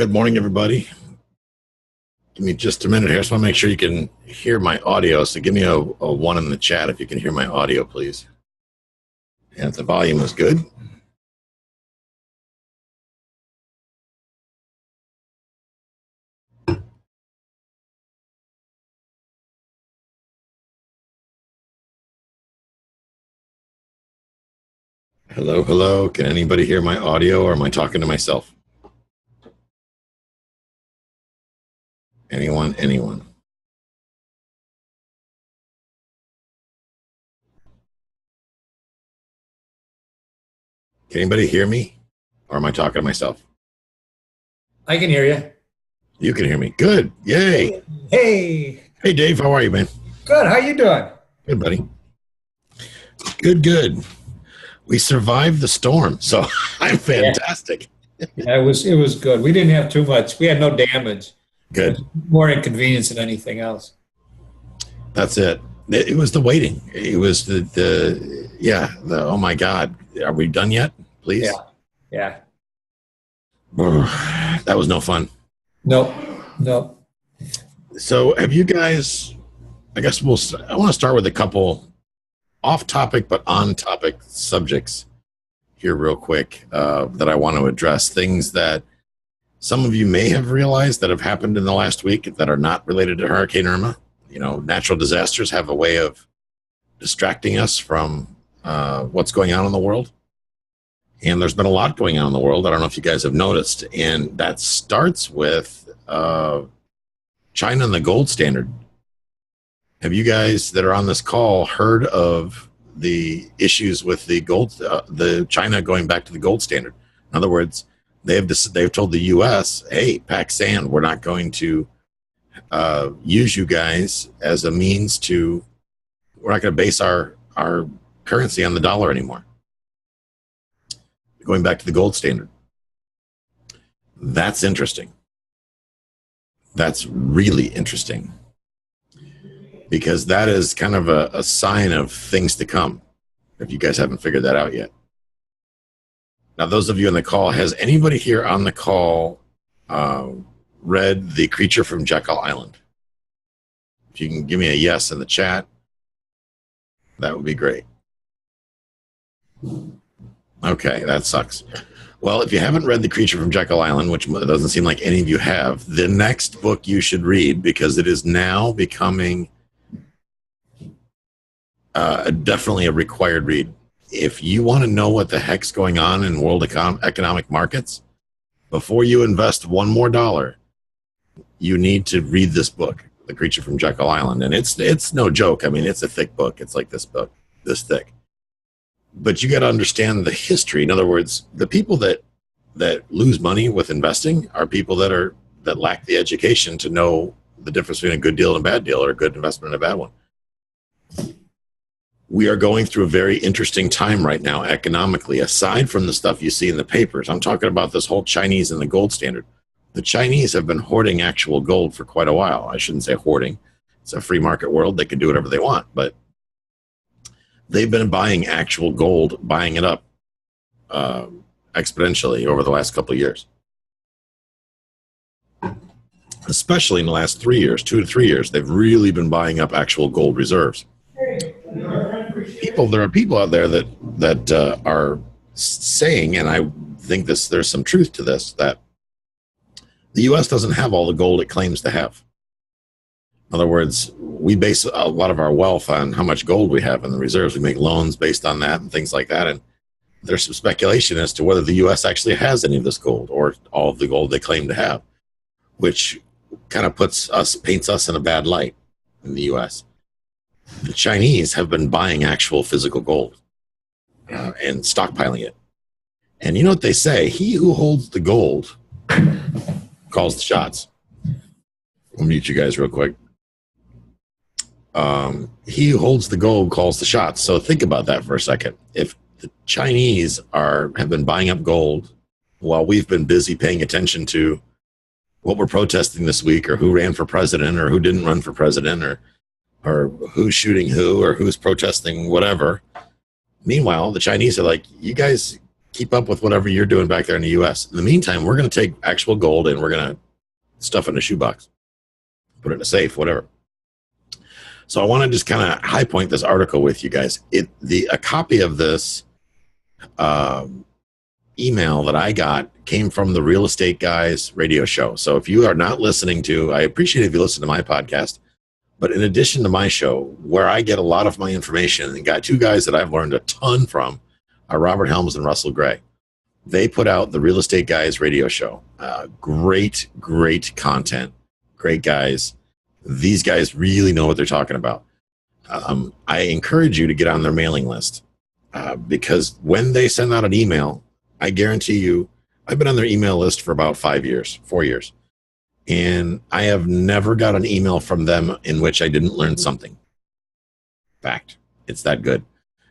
Good morning, everybody. Give me just a minute here. I just want to make sure you can hear my audio. So give me a one in the chat if you can hear my audio, please. And if the volume is good. Hello, hello. Can anybody hear my audio, or am I talking to myself? Anyone? Can anybody hear me, or am I talking to myself? I can hear you. You can hear me. Good. Yay. Hey. Hey, Dave. How are you, man? Good. How you doing? Good, buddy. Good. We survived the storm, so I'm fantastic. Yeah, it was good. We didn't have too much. We had no damage. Good. More inconvenience than anything else. That's it. It was the waiting. It was the oh my God. Are we done yet? Please. Yeah. That was no fun. Nope. So have you guys, I want to start with a couple off topic but on topic subjects here real quick that I want to address. Things that some of you may have realized that have happened in the last week that are not related to Hurricane Irma. You know, natural disasters have a way of distracting us from what's going on in the world. And there's been a lot going on in the world. I don't know if you guys have noticed. And that starts with China and the gold standard. Have you guys that are on this call heard of the issues with the gold, the China going back to the gold standard? In other words, they've told the U.S., hey, pack sand, we're not going to use you guys as a means to, we're not going to base our currency on the dollar anymore. Going back to the gold standard. That's interesting. That's really interesting. Because that is kind of a sign of things to come, if you guys haven't figured that out yet. Now, those of you on the call, has anybody here on the call read The Creature from Jekyll Island? If you can give me a yes in the chat, that would be great. Okay, that sucks. Well, if you haven't read The Creature from Jekyll Island, which doesn't seem like any of you have, the next book you should read, because it is now becoming definitely a required read. If you want to know what the heck's going on in world economic markets, before you invest one more dollar, you need to read this book, The Creature from Jekyll Island. And it's no joke. I mean, it's a thick book. It's like this book, this thick. But you got to understand the history. In other words, the people that lose money with investing are people that lack the education to know the difference between a good deal and a bad deal, or a good investment and a bad one. We are going through a very interesting time right now economically, aside from the stuff you see in the papers. I'm talking about this whole Chinese and the gold standard. The Chinese have been hoarding actual gold for quite a while. I shouldn't say hoarding. It's a free market world. They can do whatever they want. But they've been buying actual gold, buying it up exponentially over the last couple of years. Especially in the last 3 years, 2 to 3 years, they've really been buying up actual gold reserves. There are people out there that are saying, and I think there's some truth to this, that the U.S. doesn't have all the gold it claims to have. In other words, we base a lot of our wealth on how much gold we have in the reserves. We make loans based on that and things like that. And there's some speculation as to whether the U.S. actually has any of this gold, or all of the gold they claim to have, which kind of paints us in a bad light in the U.S. The Chinese have been buying actual physical gold and stockpiling it. And you know what they say? He who holds the gold calls the shots. I'll mute you guys real quick. He who holds the gold calls the shots. So think about that for a second. If the Chinese have been buying up gold while we've been busy paying attention to what we're protesting this week, or who ran for president or who didn't run for president, or who's shooting who, or who's protesting whatever. Meanwhile, the Chinese are like, you guys keep up with whatever you're doing back there in the U.S. In the meantime, we're going to take actual gold and we're going to stuff it in a shoebox, put it in a safe, whatever. So I want to just kind of high point this article with you guys. A copy of this email that I got came from the Real Estate Guys radio show. So if you are not listening to, I appreciate if you listen to my podcast, but in addition to my show, where I get a lot of my information, and got two guys that I've learned a ton from are Robert Helms and Russell Gray. They put out the Real Estate Guys radio show. Great content, great guys. These guys really know what they're talking about. I encourage you to get on their mailing list because when they send out an email, I guarantee you, I've been on their email list for about 4 years, and I have never got an email from them in which I didn't learn something. Fact, it's that good,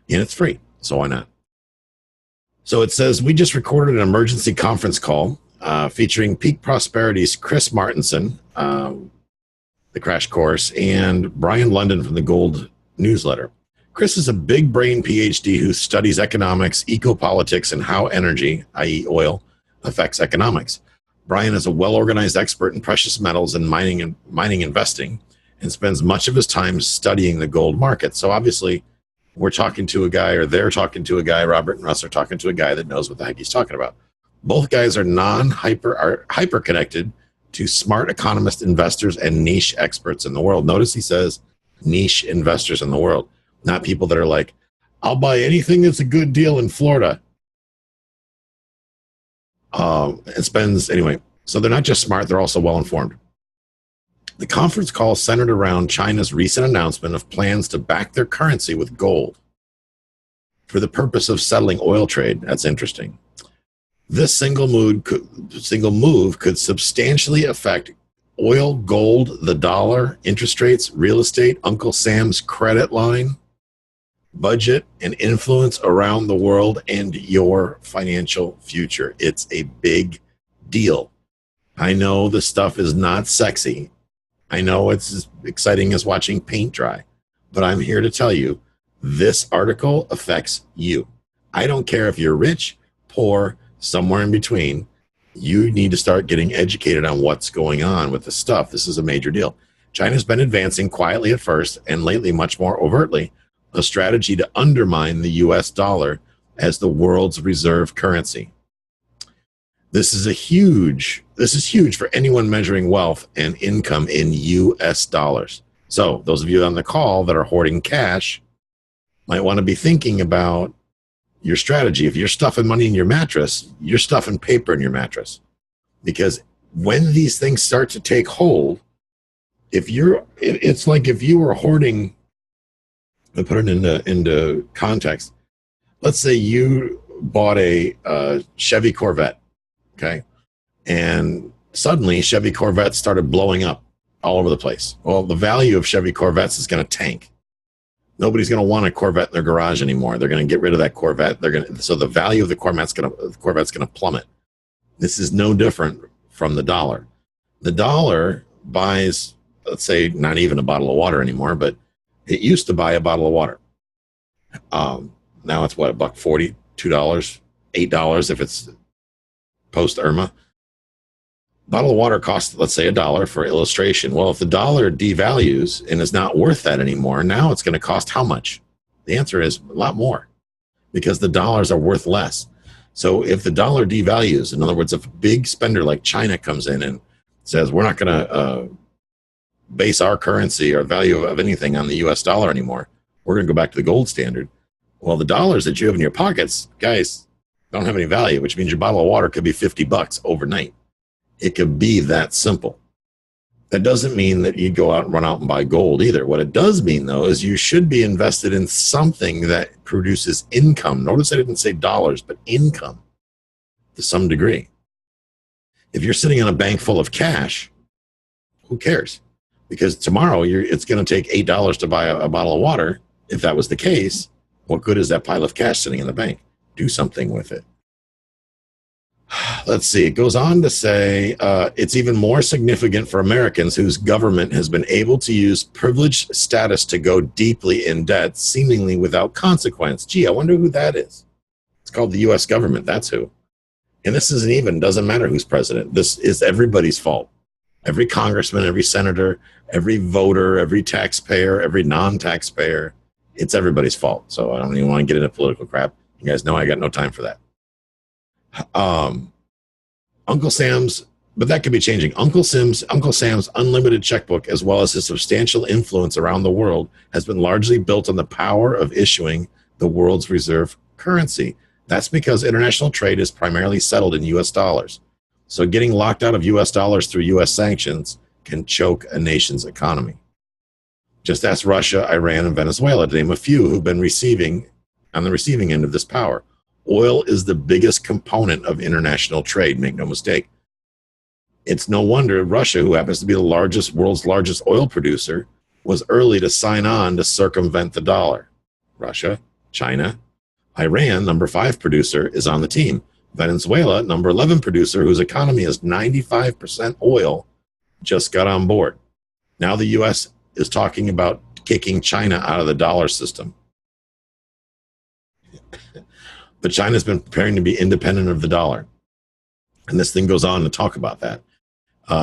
and it's free, so why not? So it says, we just recorded an emergency conference call featuring Peak Prosperity's Chris Martinson, the Crash Course, and Brian London from the Gold Newsletter. Chris is a big brain PhD who studies economics, ecopolitics, and how energy, i.e. oil, affects economics. Brian is a well-organized expert in precious metals and mining investing and spends much of his time studying the gold market. So obviously, we're talking to a guy, or they're talking to a guy, Robert and Russ are talking to a guy that knows what the heck he's talking about. Both guys are hyper-connected to smart economist investors and niche experts in the world. Notice he says niche investors in the world, not people that are like, I'll buy anything that's a good deal in Florida. Anyway, so they're not just smart, they're also well-informed. The conference call centered around China's recent announcement of plans to back their currency with gold for the purpose of settling oil trade. That's interesting. This single move could substantially affect oil, gold, the dollar, interest rates, real estate, Uncle Sam's credit line, budget, and influence around the world and your financial future. It's a big deal. I know this stuff is not sexy. I know it's as exciting as watching paint dry, but I'm here to tell you this article affects you. I don't care if you're rich, poor, somewhere in between. You need to start getting educated on what's going on with this stuff. This is a major deal. China's been advancing quietly at first and lately much more overtly a strategy to undermine the US dollar as the world's reserve currency. This is huge for anyone measuring wealth and income in US dollars. So those of you on the call that are hoarding cash might want to be thinking about your strategy. If you're stuffing money in your mattress, you're stuffing paper in your mattress. Because when these things start to take hold, it's like if you were hoarding, to put it into context, let's say you bought a Chevy Corvette, okay? And suddenly Chevy Corvettes started blowing up all over the place. Well, the value of Chevy Corvettes is going to tank. Nobody's going to want a Corvette in their garage anymore. They're going to get rid of that Corvette. So the value of the Corvette's going to plummet. This is no different from the dollar. The dollar buys, let's say, not even a bottle of water anymore, but it used to buy a bottle of water. Now it's what, $1.40, $2, $8 if it's post Irma. Bottle of water costs, let's say, $1 for illustration. Well, if the dollar devalues and is not worth that anymore, now it's going to cost how much? The answer is a lot more because the dollars are worth less. So if the dollar devalues, in other words, if a big spender like China comes in and says, we're not going to base our currency or value of anything on the US dollar anymore, we're going to go back to the gold standard. Well, the dollars that you have in your pockets, guys, don't have any value, which means your bottle of water could be $50 overnight. It could be that simple. That doesn't mean that you'd go out and run out and buy gold either. What it does mean, though, is you should be invested in something that produces income. Notice I didn't say dollars, but income to some degree. If you're sitting on a bank full of cash, who cares? Because tomorrow it's going to take $8 to buy a bottle of water. If that was the case, what good is that pile of cash sitting in the bank? Do something with it. Let's see. It goes on to say it's even more significant for Americans whose government has been able to use privileged status to go deeply in debt, seemingly without consequence. Gee, I wonder who that is. It's called the U.S. government. That's who. And this doesn't matter who's president. This is everybody's fault. Every congressman, every senator, every voter, every taxpayer, every non-taxpayer, it's everybody's fault. So I don't even want to get into political crap. You guys know I got no time for that. Uncle Sam's, but that could be changing. Uncle Sam's unlimited checkbook, as well as his substantial influence around the world, has been largely built on the power of issuing the world's reserve currency. That's because international trade is primarily settled in U.S. dollars. So getting locked out of U.S. dollars through U.S. sanctions can choke a nation's economy. Just ask Russia, Iran, and Venezuela to name a few who've been on the receiving end of this power. Oil is the biggest component of international trade, make no mistake. It's no wonder Russia, who happens to be the world's largest oil producer, was early to sign on to circumvent the dollar. Russia, China, Iran, number 5 producer, is on the team. Venezuela, number 11 producer, whose economy is 95% oil, just got on board. Now the U.S. is talking about kicking China out of the dollar system. But China's been preparing to be independent of the dollar. And this thing goes on to talk about that.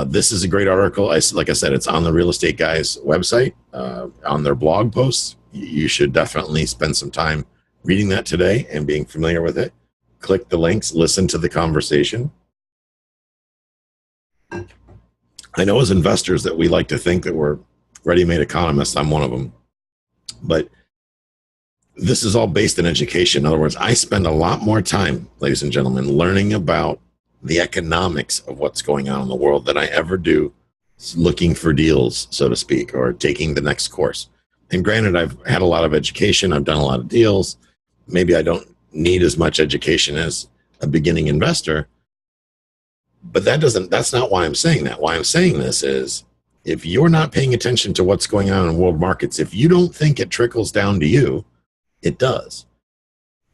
This is a great article. Like I said, it's on the Real Estate Guys website, on their blog posts. You should definitely spend some time reading that today and being familiar with it. Click the links, listen to the conversation. I know as investors that we like to think that we're ready-made economists. I'm one of them. But this is all based in education. In other words, I spend a lot more time, ladies and gentlemen, learning about the economics of what's going on in the world than I ever do looking for deals, so to speak, or taking the next course. And granted, I've had a lot of education. I've done a lot of deals. Maybe I don't need as much education as a beginning investor. But that's not why I'm saying that. Why I'm saying this is, if you're not paying attention to what's going on in world markets, if you don't think it trickles down to you, it does.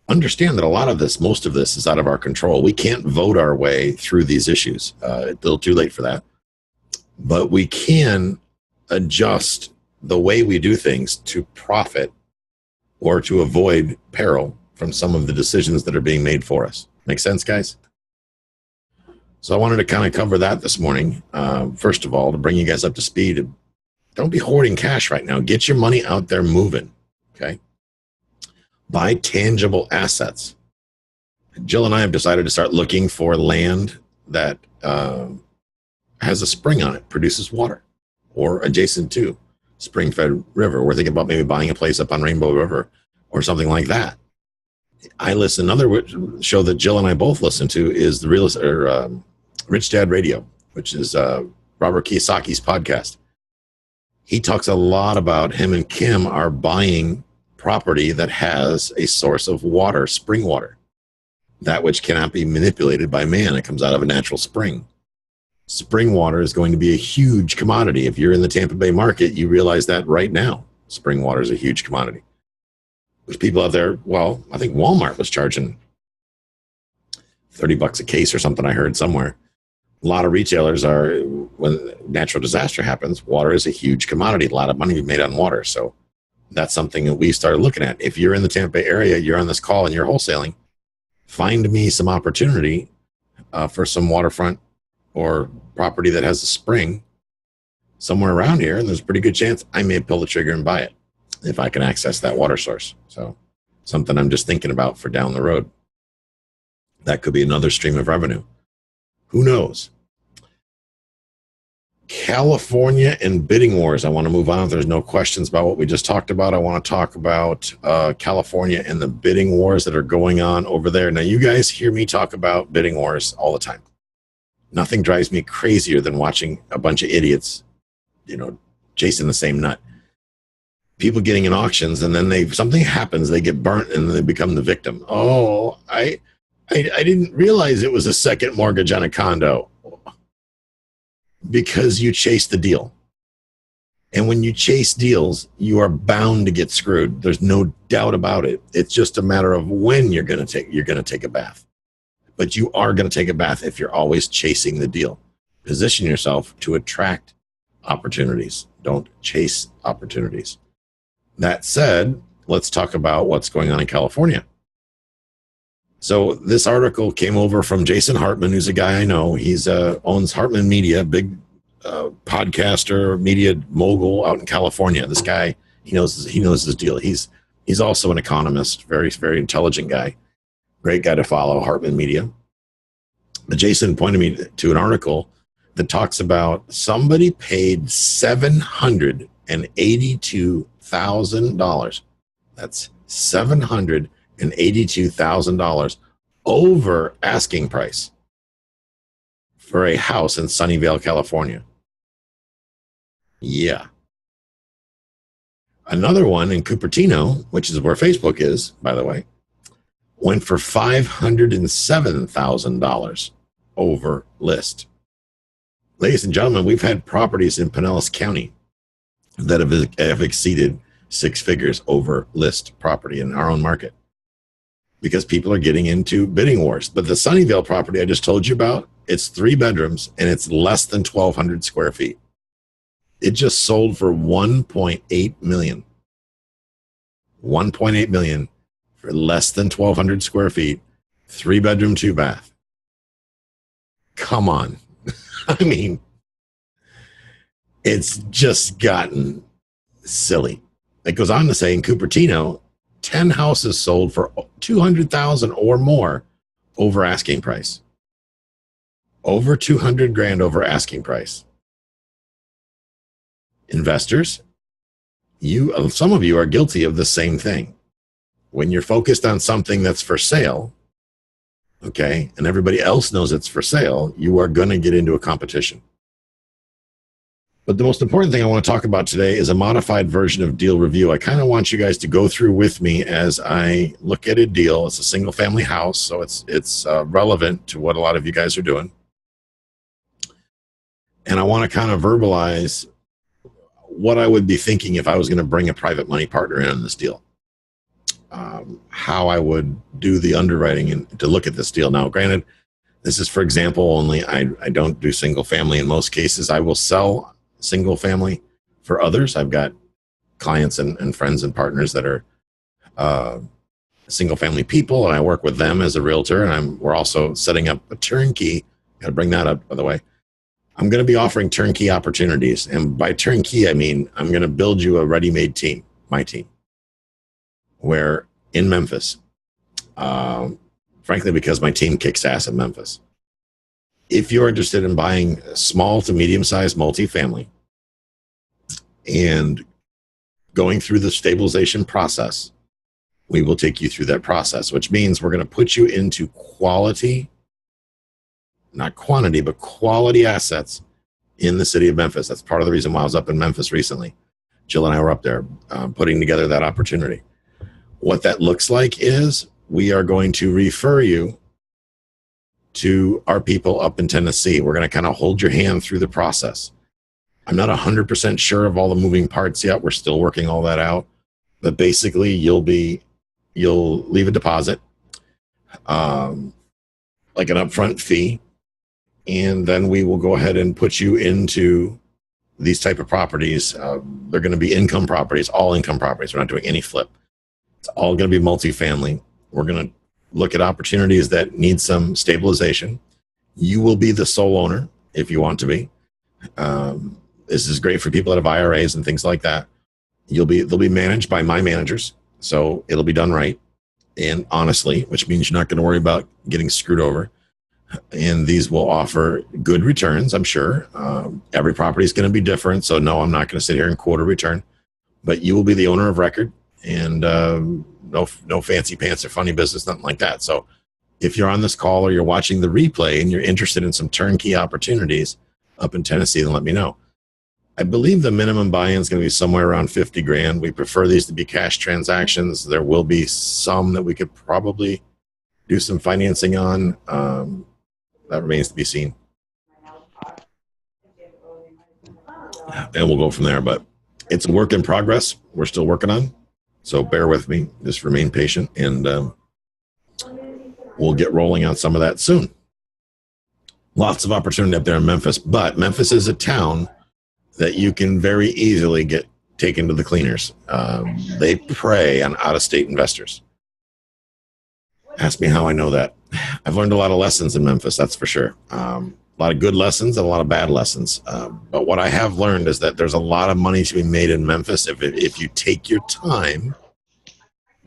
Understand that a lot of this, most of this, is out of our control. We can't vote our way through these issues. It's a little too late for that. But we can adjust the way we do things to profit or to avoid peril from some of the decisions that are being made for us. Make sense, guys? So I wanted to kind of cover that this morning. First of all, to bring you guys up to speed, don't be hoarding cash right now. Get your money out there moving, okay? Buy tangible assets. Jill and I have decided to start looking for land that has a spring on it, produces water, or adjacent to spring-fed river. We're thinking about maybe buying a place up on Rainbow River or something like that. Another show that Jill and I both listen to is the Rich Dad Radio, which is Robert Kiyosaki's podcast. He talks a lot about him and Kim are buying property that has a source of water, spring water, that which cannot be manipulated by man. It comes out of a natural spring. Spring water is going to be a huge commodity. If you're in the Tampa Bay market, you realize that right now. Spring water is a huge commodity. There's people out there, well, I think Walmart was charging $30 a case or something I heard somewhere. A lot of retailers are, when natural disaster happens, water is a huge commodity. A lot of money made on water. So that's something that we started looking at. If you're in the Tampa Bay area, you're on this call and you're wholesaling, find me some opportunity for some waterfront or property that has a spring somewhere around here. And there's a pretty good chance I may pull the trigger and buy it if I can access that water source. So something I'm just thinking about for down the road. That could be another stream of revenue. Who knows? California and bidding wars. I want to move on. If there's no questions about what we just talked about, I want to talk about California and the bidding wars that are going on over there. Now, you guys hear me talk about bidding wars all the time. Nothing drives me crazier than watching a bunch of idiots, chasing the same nut. People getting in auctions, and then something happens, they get burnt, and then they become the victim. Oh, I didn't realize it was a second mortgage on a condo. Because you chase the deal. And when you chase deals, you are bound to get screwed. There's no doubt about it. It's just a matter of when you're going to take a bath. But you are going to take a bath if you're always chasing the deal. Position yourself to attract opportunities. Don't chase opportunities. That said, let's talk about what's going on in California. So this article came over from Jason Hartman, who's a guy I know. He's owns Hartman Media, big podcaster, media mogul out in California. This guy, he knows his deal. He's also an economist, very, very intelligent guy. Great guy to follow, Hartman Media. But Jason pointed me to an article that talks about somebody paid $782,000. That's $782,000 over asking price for a house in Sunnyvale, California. Yeah. Another one in Cupertino, which is where Facebook is, by the way, went for $507,000 over list. Ladies and gentlemen, we've had properties in Pinellas County that have exceeded six figures over list property in our own market because people are getting into bidding wars. But the Sunnyvale property I just told you about, it's 3 bedrooms and it's less than 1,200 square feet. It just sold for $1.8 million. $1.8 million for less than 1,200 square feet, 3 bedroom, 2 bath. Come on. I mean, it's just gotten silly. It goes on to say in Cupertino, 10 houses sold for $200,000 or more over asking price. Over $200,000 over asking price. Investors, some of you are guilty of the same thing. When you're focused on something that's for sale, okay, and everybody else knows it's for sale, you are going to get into a competition. But the most important thing I want to talk about today is a modified version of deal review. I kind of want you guys to go through with me as I look at a deal. It's a single family house, so it's relevant to what a lot of you guys are doing. And I want to kind of verbalize what I would be thinking if I was going to bring a private money partner in on this deal. How I would do the underwriting and to look at this deal. Now, granted, this is for example only. I don't do single family in most cases. I will sell single family for others. I've got clients and friends and partners that are single family people, and I work with them as a realtor. And we're also setting up a turnkey. Got to bring that up, by the way. I'm going to be offering turnkey opportunities, and by turnkey I mean I'm going to build you a ready-made team, my team, where in Memphis, frankly, because my team kicks ass in Memphis. If you're interested in buying small to medium-sized multifamily and going through the stabilization process, we will take you through that process, which means we're going to put you into quality, not quantity, but quality assets in the city of Memphis. That's part of the reason why I was up in Memphis recently. Jill and I were up there putting together that opportunity. What that looks like is we are going to refer you to our people up in Tennessee. We're going to kind of hold your hand through the process. I'm not 100% sure of all the moving parts yet. We're still working all that out. But basically, you'll leave a deposit, like an upfront fee, and then we will go ahead and put you into these type of properties. They're going to be income properties, all income properties. We're not doing any flip. It's all going to be multifamily. We're going to look at opportunities that need some stabilization. You will be the sole owner if you want to be. This is great for people that have IRAs and things like that. They'll be managed by my managers, so it'll be done right and honestly, which means you're not going to worry about getting screwed over. And these will offer good returns, I'm sure. Every property is going to be different, so no, I'm not going to sit here and quote a return. But you will be the owner of record, and no fancy pants or funny business, nothing like that. So if you're on this call or you're watching the replay and you're interested in some turnkey opportunities up in Tennessee, then let me know. I believe the minimum buy-in is going to be somewhere around $50,000. We prefer these to be cash transactions. There will be some that we could probably do some financing on. That remains to be seen. And we'll go from there. But it's a work in progress. We're still working on. So bear with me. Just remain patient. And we'll get rolling on some of that soon. Lots of opportunity up there in Memphis. But Memphis is a town that you can very easily get taken to the cleaners. They prey on out-of-state investors. Ask me how I know that. I've learned a lot of lessons in Memphis, that's for sure. A lot of good lessons and a lot of bad lessons. But what I have learned is that there's a lot of money to be made in Memphis if you take your time,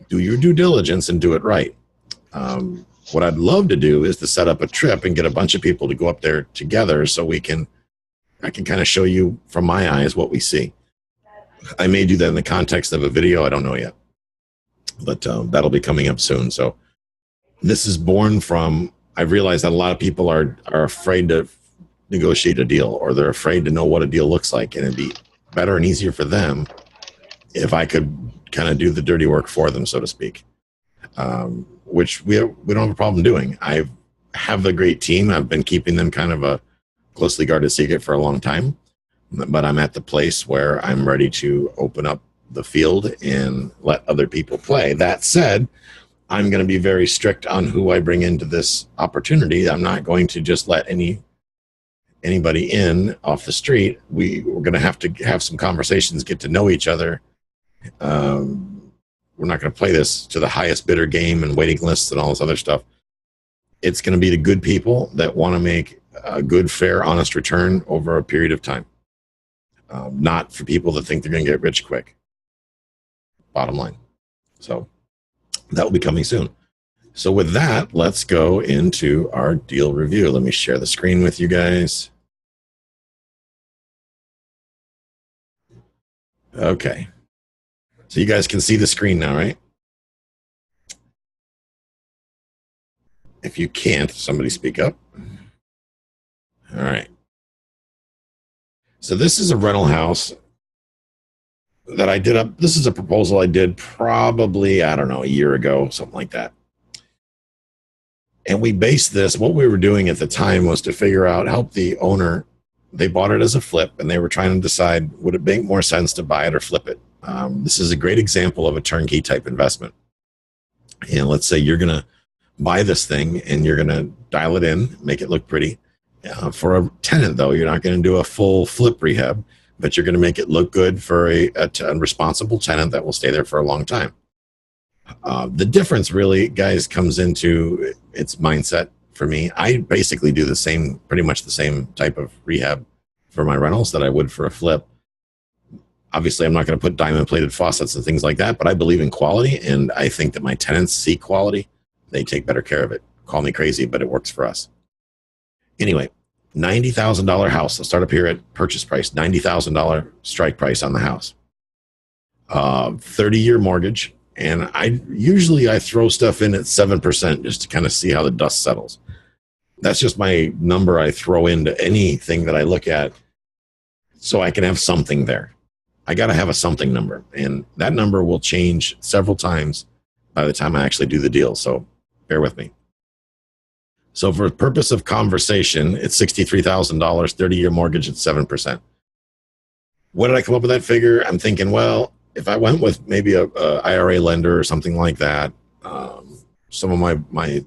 do your due diligence, and do it right. What I'd love to do is to set up a trip and get a bunch of people to go up there together so I can kind of show you from my eyes what we see. I may do that in the context of a video. I don't know yet, but that'll be coming up soon. So this is born from, I realize that a lot of people are afraid to negotiate a deal, or they're afraid to know what a deal looks like. And it'd be better and easier for them if I could kind of do the dirty work for them, so to speak, which we don't have a problem doing. I have a great team. I've been keeping them kind of a closely guarded secret for a long time, but I'm at the place where I'm ready to open up the field and let other people play. That said, I'm going to be very strict on who I bring into this opportunity. I'm not going to just let anybody in off the street. We're going to have some conversations, get to know each other. We're not going to play this to the highest bidder game and waiting lists and all this other stuff. It's going to be the good people that want to make a good, fair, honest return over a period of time. Not for people that think they're going to get rich quick. Bottom line. So that will be coming soon. So with that, let's go into our deal review. Let me share the screen with you guys. Okay. So you guys can see the screen now, right? If you can't, somebody speak up. All right. So this is a rental house that I did up. This is a proposal I did probably, I don't know, a year ago, something like that. And we based this, what we were doing at the time was to figure out, help the owner. They bought it as a flip, and they were trying to decide, would it make more sense to buy it or flip it? This is a great example of a turnkey type investment. And let's say you're going to buy this thing and you're going to dial it in, make it look pretty. For a tenant, though, you're not going to do a full flip rehab, but you're going to make it look good for a responsible tenant that will stay there for a long time. The difference really, guys, comes into its mindset for me. I basically do pretty much the same type of rehab for my rentals that I would for a flip. Obviously, I'm not going to put diamond-plated faucets and things like that, but I believe in quality, and I think that my tenants see quality. They take better care of it. Call me crazy, but it works for us. Anyway, $90,000 house. Let's start up here at purchase price, $90,000 strike price on the house. 30-year mortgage, and I throw stuff in at 7% just to kind of see how the dust settles. That's just my number I throw into anything that I look at, so I can have something there. I got to have a something number, and that number will change several times by the time I actually do the deal, so bear with me. So for the purpose of conversation, it's $63,000, 30-year mortgage at 7%. What did I come up with that figure? I'm thinking, well, if I went with maybe a IRA lender or something like that, some of my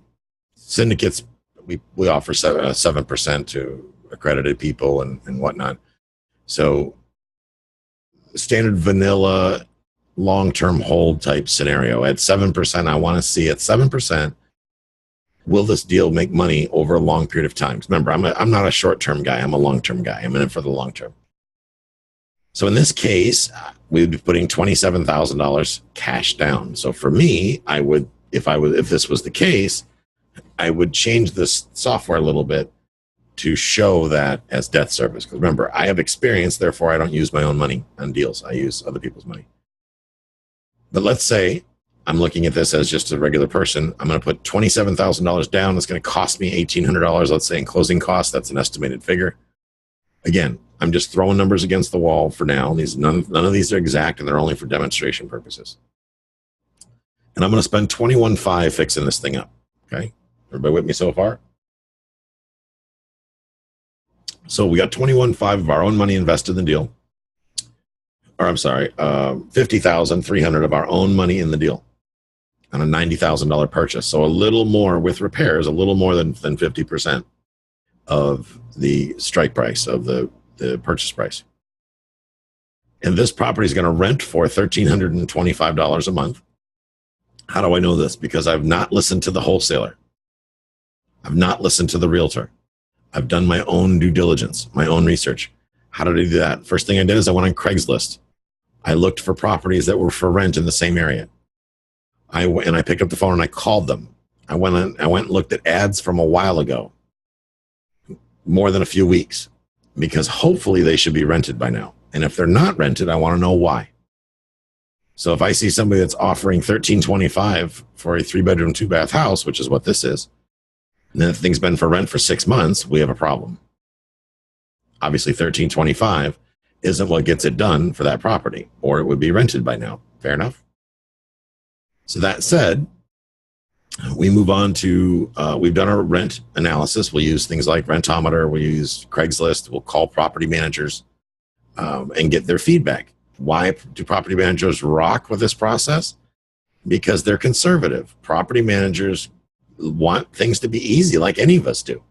syndicates, we offer 7% to accredited people and whatnot. So standard vanilla long-term hold type scenario at 7%, I want to see at 7%, will this deal make money over a long period of time? Remember, I'm not a short-term guy. I'm a long-term guy. I'm in it for the long term. So in this case, we would be putting $27,000 cash down. So for me, if this was the case, I would change this software a little bit to show that as debt service. Because remember, I have experience, therefore I don't use my own money on deals. I use other people's money. But let's say I'm looking at this as just a regular person. I'm going to put $27,000 down. It's going to cost me $1,800, let's say, in closing costs. That's an estimated figure. Again, I'm just throwing numbers against the wall for now. None of these are exact, and they're only for demonstration purposes. And I'm going to spend $21,500 fixing this thing up. Okay? Everybody with me so far? So we got $21,500 of our own money invested in the deal. Or I'm sorry, $50,300 of our own money in the deal on a $90,000 purchase. So a little more with repairs, a little more than 50% of the strike price of the purchase price. And this property is going to rent for $1,325 a month. How do I know this? Because I've not listened to the wholesaler. I've not listened to the realtor. I've done my own due diligence, my own research. How did I do that? First thing I did is I went on Craigslist. I looked for properties that were for rent in the same area. I picked up the phone and I called them. I went and looked at ads from a while ago, more than a few weeks, because hopefully they should be rented by now. And if they're not rented, I want to know why. So if I see somebody that's offering $13.25 for a 3-bedroom, 2-bath house, which is what this is, and then the thing's been for rent for 6 months, we have a problem. Obviously, $13.25 isn't what gets it done for that property, or it would be rented by now. Fair enough? So that said, we move on to, we've done our rent analysis. We'll use things like Rentometer. We'll use Craigslist. We'll call property managers and get their feedback. Why do property managers rock with this process? Because they're conservative. Property managers want things to be easy, like any of us do.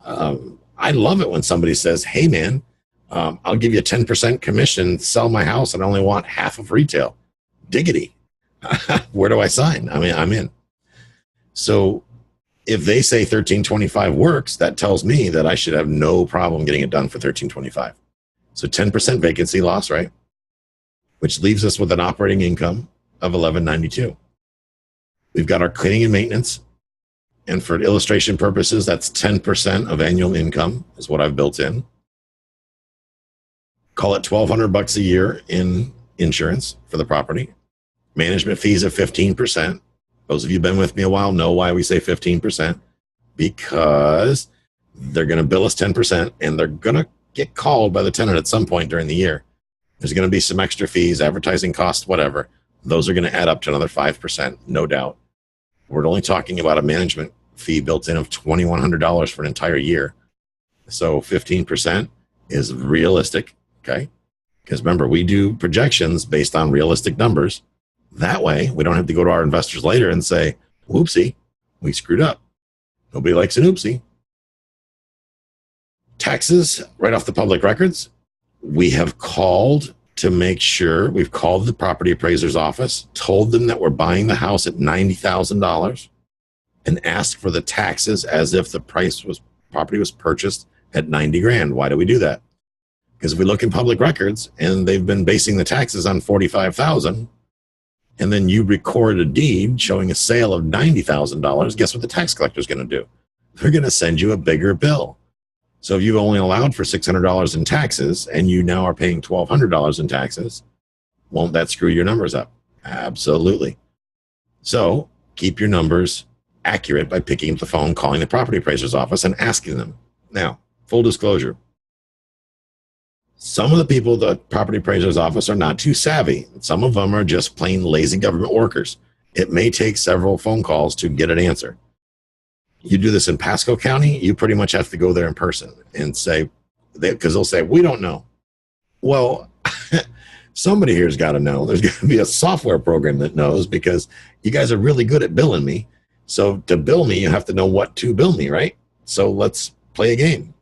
I love it when somebody says, hey, man, I'll give you a 10% commission, sell my house, and I only want half of retail. Diggity. Where do I sign? I mean, I'm in. So if they say $13.25 works, that tells me that I should have no problem getting it done for $13.25. So 10% vacancy loss, right? Which leaves us with an operating income of $11.92. We've got our cleaning and maintenance. And for illustration purposes, that's 10% of annual income is what I've built in. Call it $1,200 a year in insurance for the property. Management fees of 15%. Those of you who've been with me a while know why we say 15%, because they're going to bill us 10% and they're going to get called by the tenant at some point during the year. There's going to be some extra fees, advertising costs, whatever. Those are going to add up to another 5%, no doubt. We're only talking about a management fee built in of $2,100 for an entire year. So 15% is realistic, okay? Because remember, we do projections based on realistic numbers. That way, we don't have to go to our investors later and say, whoopsie, we screwed up. Nobody likes an oopsie. Taxes, right off the public records. We have called to make sure, we've called the property appraiser's office, told them that we're buying the house at $90,000 and asked for the taxes as if the property was purchased at 90 grand. Why do we do that? Because if we look in public records and they've been basing the taxes on 45,000, and then you record a deed showing a sale of $90,000, guess what the tax collector is going to do? They're going to send you a bigger bill. So if you've only allowed for $600 in taxes and you now are paying $1,200 in taxes, won't that screw your numbers up? Absolutely. So keep your numbers accurate by picking up the phone, calling the property appraiser's office and asking them. Now, full disclosure, some of the people at the property appraiser's office are not too savvy. Some of them are just plain lazy government workers. It may take several phone calls to get an answer. You do this in Pasco County, you pretty much have to go there in person and say, because they'll say, we don't know. Well, somebody here's got to know. There's going to be a software program that knows, because you guys are really good at billing me. So to bill me, you have to know what to bill me, right? So let's play a game.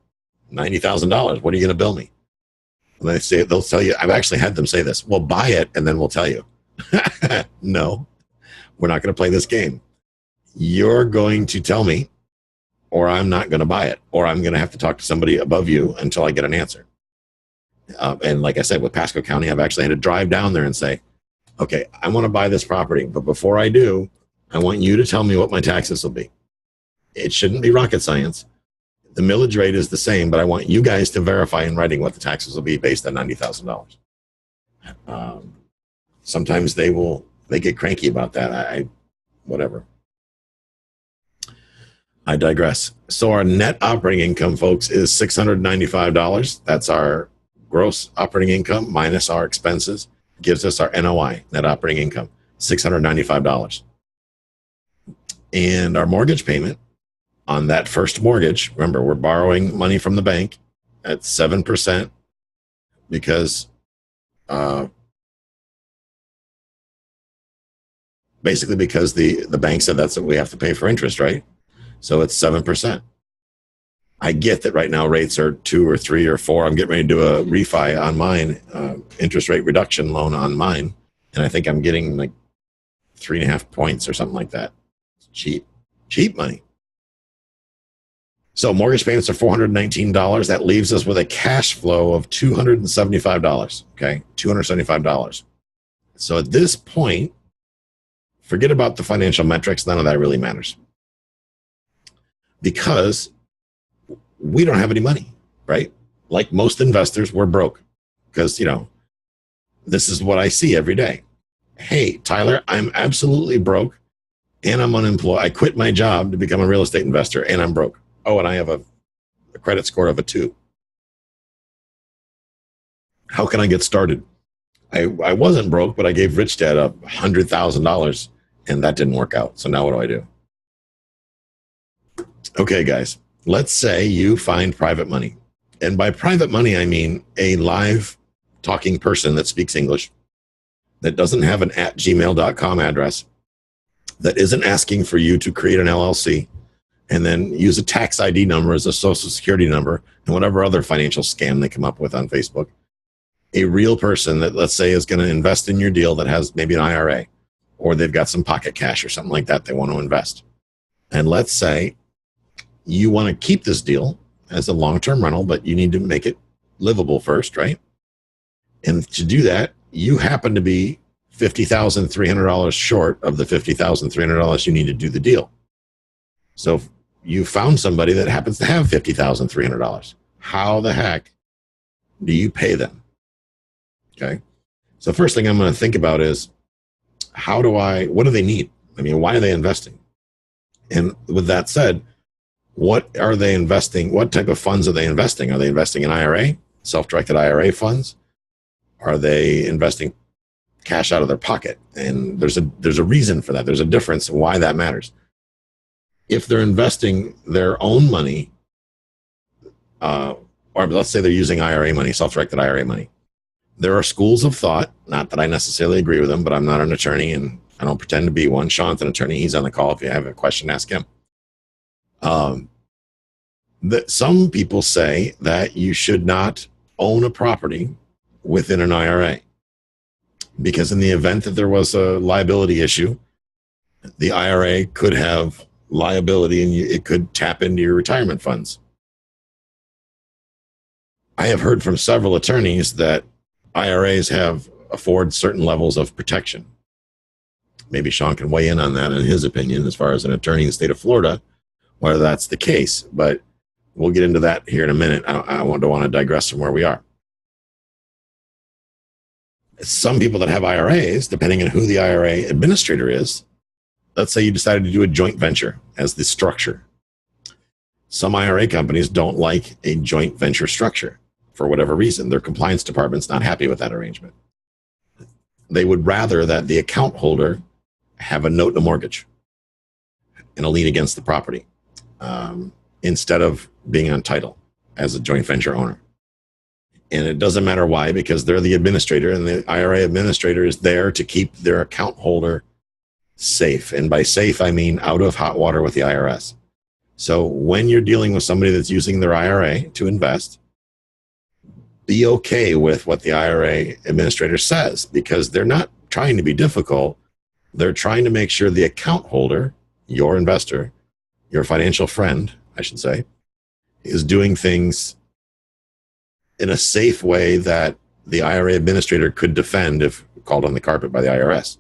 $90,000. What are you going to bill me? And they'll tell you, I've actually had them say this, well, buy it and then we'll tell you. No, we're not going to play this game. You're going to tell me, or I'm not going to buy it, or I'm going to have to talk to somebody above you until I get an answer. And like I said, with Pasco County, I've actually had to drive down there and say, okay, I want to buy this property, but before I do, I want you to tell me what my taxes will be. It shouldn't be rocket science. The millage rate is the same, but I want you guys to verify in writing what the taxes will be based on $90,000. Sometimes they get cranky about that. Whatever. I digress. So our net operating income, folks, is $695. That's our gross operating income minus our expenses. Gives us our NOI, net operating income, $695. And our mortgage payment on that first mortgage, remember, we're borrowing money from the bank at 7% because basically because the bank said that's what we have to pay for interest, right? So it's 7%. I get that right now rates are 2 or 3 or 4. I'm getting ready to do a refi on mine, interest rate reduction loan on mine. And I think I'm getting like 3.5 points or something like that. It's cheap money. So mortgage payments are $419. That leaves us with a cash flow of $275. Okay, $275. So at this point, forget about the financial metrics. None of that really matters because we don't have any money, right? Like most investors, we're broke because, this is what I see every day. Hey, Tyler, I'm absolutely broke and I'm unemployed. I quit my job to become a real estate investor and I'm broke. Oh, and I have a credit score of a 2. How can I get started? I wasn't broke, but I gave Rich Dad $100,000 and that didn't work out. So now what do I do? Okay, guys, let's say you find private money. And by private money, I mean a live talking person that speaks English, that doesn't have an @gmail.com address, that isn't asking for you to create an LLC and then use a tax ID number as a social security number and whatever other financial scam they come up with on Facebook. A real person that, let's say, is going to invest in your deal that has maybe an IRA or they've got some pocket cash or something like that they want to invest. And let's say you want to keep this deal as a long-term rental, but you need to make it livable first, right? And to do that, you happen to be $50,300 short of the $50,300 you need to do the deal. So you found somebody that happens to have $50,300. How the heck do you pay them? Okay. So first thing I'm going to think about is what do they need? I mean, why are they investing? And with that said, what are they investing? What type of funds are they investing? Are they investing in IRA, self-directed IRA funds? Are they investing cash out of their pocket? And there's a reason for that. There's a difference why that matters. If they're investing their own money, or let's say they're using IRA money, self-directed IRA money, there are schools of thought, not that I necessarily agree with them, but I'm not an attorney and I don't pretend to be one. Sean's an attorney. He's on the call. If you have a question, ask him. That some people say that you should not own a property within an IRA because in the event that there was a liability issue, the IRA could have liability and it could tap into your retirement funds. I have heard from several attorneys that IRAs afford certain levels of protection. Maybe Sean can weigh in on that in his opinion as far as an attorney in the state of Florida, whether that's the case, but we'll get into that here in a minute. I don't want to digress from where we are. Some people that have IRAs, depending on who the IRA administrator is, let's say you decided to do a joint venture as the structure. Some IRA companies don't like a joint venture structure for whatever reason. Their compliance department's not happy with that arrangement. They would rather that the account holder have a note and a mortgage and a lien against the property instead of being on title as a joint venture owner. And it doesn't matter why, because they're the administrator and the IRA administrator is there to keep their account holder safe. And by safe, I mean out of hot water with the IRS. So when you're dealing with somebody that's using their IRA to invest, be okay with what the IRA administrator says, because they're not trying to be difficult. They're trying to make sure the account holder, your investor, your financial friend, I should say, is doing things in a safe way that the IRA administrator could defend if called on the carpet by the IRS.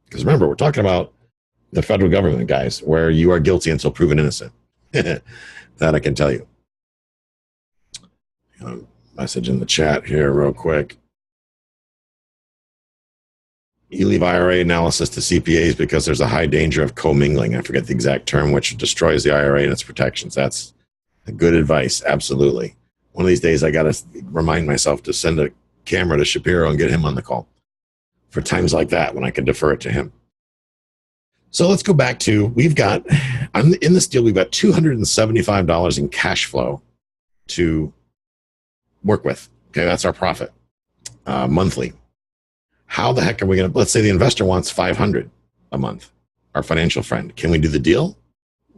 Because remember, we're talking about the federal government, guys, where you are guilty until proven innocent. That I can tell you. Message in the chat here real quick. You leave IRA analysis to CPAs because there's a high danger of commingling. I forget the exact term, which destroys the IRA and its protections. That's good advice. Absolutely. One of these days, I got to remind myself to send a camera to Shapiro and get him on the call for times like that when I can defer it to him. So let's go back to, in this deal, we've got $275 in cash flow to work with. Okay, that's our profit monthly. How the heck are we going to, let's say the investor wants $500 a month, our financial friend. Can we do the deal?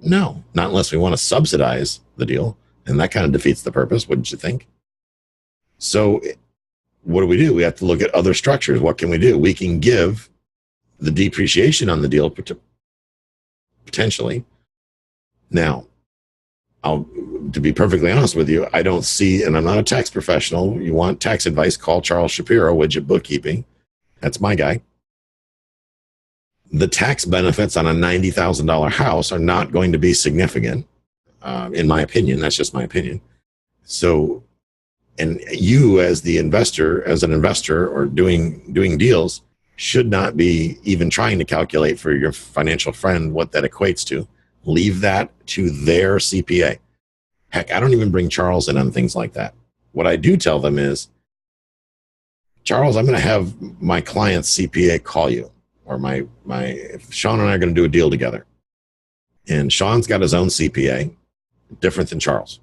No, not unless we want to subsidize the deal. And that kind of defeats the purpose, wouldn't you think? So what do? We have to look at other structures. What can we do? We can give the depreciation on the deal potentially. Now, to be perfectly honest with you, I don't see, and I'm not a tax professional. You want tax advice, call Charles Shapiro, Widget Bookkeeping. That's my guy. The tax benefits on a $90,000 house are not going to be significant, in my opinion. That's just my opinion. So, and you as an investor or doing deals, should not be even trying to calculate for your financial friend what that equates to. Leave that to their CPA. Heck, I don't even bring Charles in on things like that. What I do tell them is, Charles, I'm going to have my client's CPA call you, or Sean and I are going to do a deal together. And Sean's got his own CPA, different than Charles.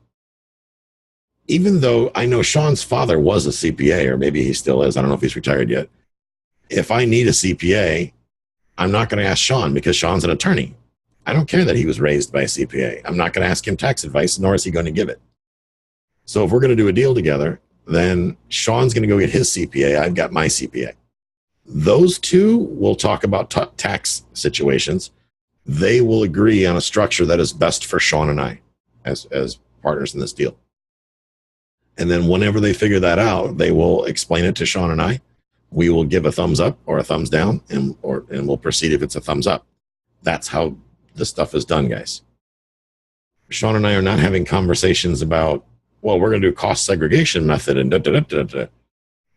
Even though I know Sean's father was a CPA, or maybe he still is. I don't know if he's retired yet. If I need a CPA, I'm not going to ask Sean because Sean's an attorney. I don't care that he was raised by a CPA. I'm not going to ask him tax advice, nor is he going to give it. So if we're going to do a deal together, then Sean's going to go get his CPA. I've got my CPA. Those two will talk about tax situations. They will agree on a structure that is best for Sean and I as partners in this deal. And then whenever they figure that out, they will explain it to Sean and I. We will give a thumbs up or a thumbs down, and we'll proceed if it's a thumbs up. That's how this stuff is done, guys. Sean and I are not having conversations about, well, we're going to do cost segregation method and da-da-da-da-da.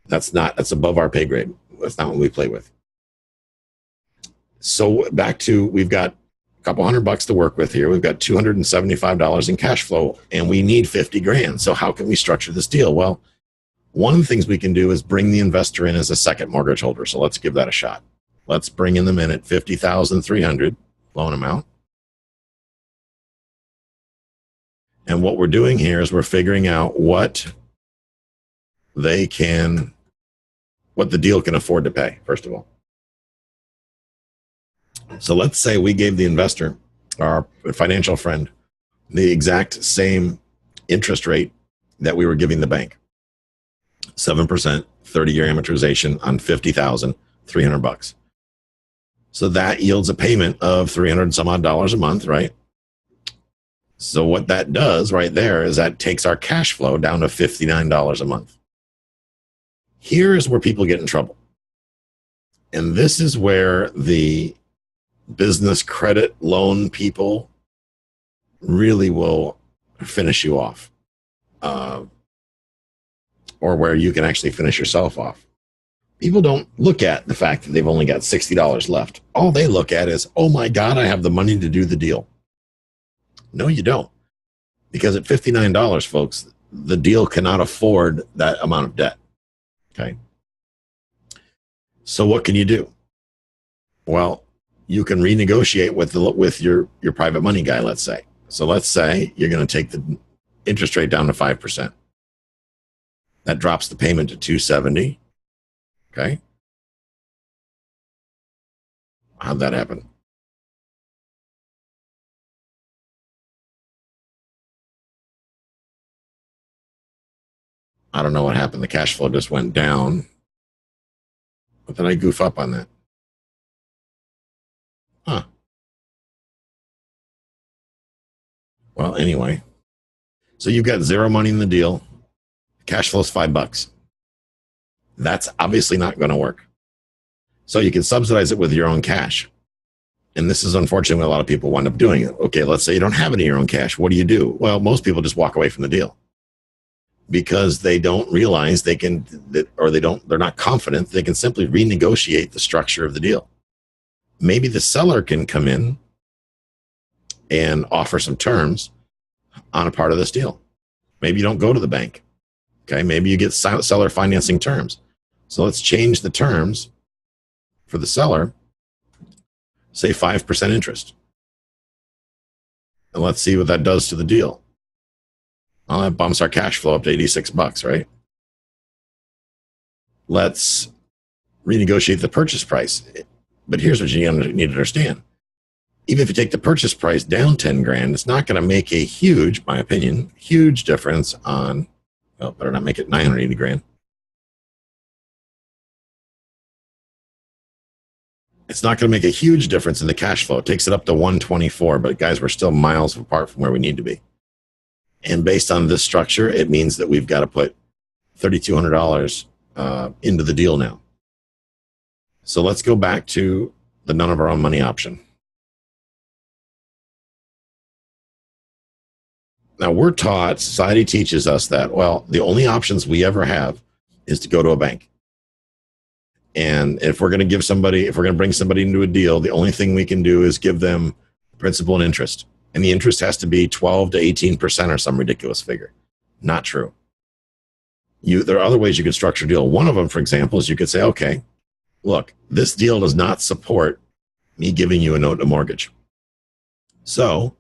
That's above our pay grade. That's not what we play with. So back to, we've got a couple $100 to work with here. We've got $275 in cash flow, and we need 50 grand. So how can we structure this deal? Well, one of the things we can do is bring the investor in as a second mortgage holder. So let's give that a shot. Let's bring them in at $50,300 loan amount. And what we're doing here is we're figuring out what the deal can afford to pay, first of all. So let's say we gave the investor, our financial friend, the exact same interest rate that we were giving the bank. 7%, 30-year amortization on $50,300. So that yields a payment of $300 and some odd a month, right? So what that does right there is that takes our cash flow down to $59 a month. Here's where people get in trouble. And this is where the business credit loan people really will finish you off. Or where you can actually finish yourself off. People don't look at the fact that they've only got $60 left. All they look at is, oh my God, I have the money to do the deal. No, you don't. Because at $59, folks, the deal cannot afford that amount of debt. Okay. So what can you do? Well, you can renegotiate with your private money guy, let's say. So let's say you're going to take the interest rate down to 5%. That drops the payment to $270. Okay. How'd that happen? I don't know what happened. The cash flow just went down. But then I goof up on that. Huh. Well, anyway. So you've got zero money in the deal. Cash flow is $5. That's obviously not going to work. So you can subsidize it with your own cash. And this is unfortunately what a lot of people wind up doing. Okay, let's say you don't have any of your own cash. What do you do? Well, most people just walk away from the deal because they don't realize they're not confident they can simply renegotiate the structure of the deal. Maybe the seller can come in and offer some terms on a part of this deal. Maybe you don't go to the bank. Okay, maybe you get seller financing terms. So let's change the terms for the seller, say 5% interest. And let's see what that does to the deal. Well, that bumps our cash flow up to $86, right? Let's renegotiate the purchase price. But here's what you need to understand. Even if you take the purchase price down 10 grand, it's not going to make a huge, my opinion, huge difference on, well, better not make it 980 grand. It's not going to make a huge difference in the cash flow. It takes it up to 124, but guys, we're still miles apart from where we need to be. And based on this structure, it means that we've got to put $3,200 into the deal now. So let's go back to the none of our own money option. Now we're taught, society teaches us that, well, the only options we ever have is to go to a bank. And if we're going to bring somebody into a deal, the only thing we can do is give them principal and interest. And the interest has to be 12 to 18% or some ridiculous figure. Not true. There are other ways you could structure a deal. One of them, for example, is you could say, okay, look, this deal does not support me giving you a note and a mortgage. So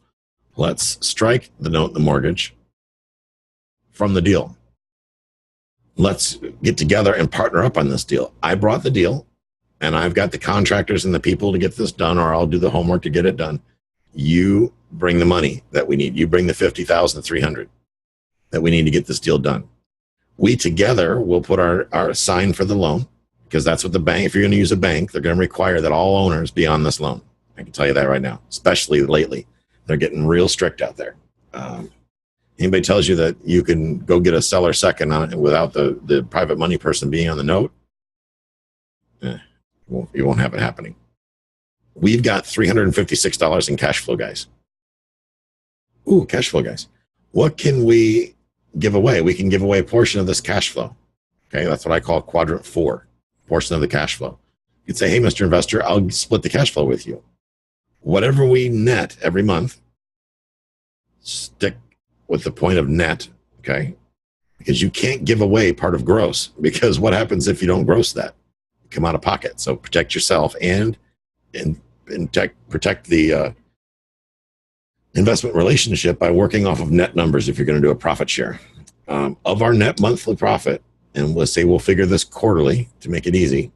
let's strike the note and the mortgage from the deal. Let's get together and partner up on this deal. I brought the deal, and I've got the contractors and the people to get this done, or I'll do the homework to get it done. You bring the money that we need. You bring the $50,300 that we need to get this deal done. We together will put our sign for the loan, because that's what the bank, if you're going to use a bank, they're going to require that all owners be on this loan. I can tell you that right now, especially lately. They're getting real strict out there. Anybody tells you that you can go get a seller second on it without the private money person being on the note, you won't have it happening. We've got $356 in cash flow, guys. Ooh, cash flow, guys. What can we give away? We can give away a portion of this cash flow. Okay, that's what I call quadrant 4, portion of the cash flow. You could say, hey, Mr. Investor, I'll split the cash flow with you. Whatever we net every month, stick with the point of net, okay? Because you can't give away part of gross, because what happens if you don't gross that? You come out of pocket. So protect yourself and protect the investment relationship by working off of net numbers if you're going to do a profit share. Of our net monthly profit, and let's say we'll figure this quarterly to make it easy,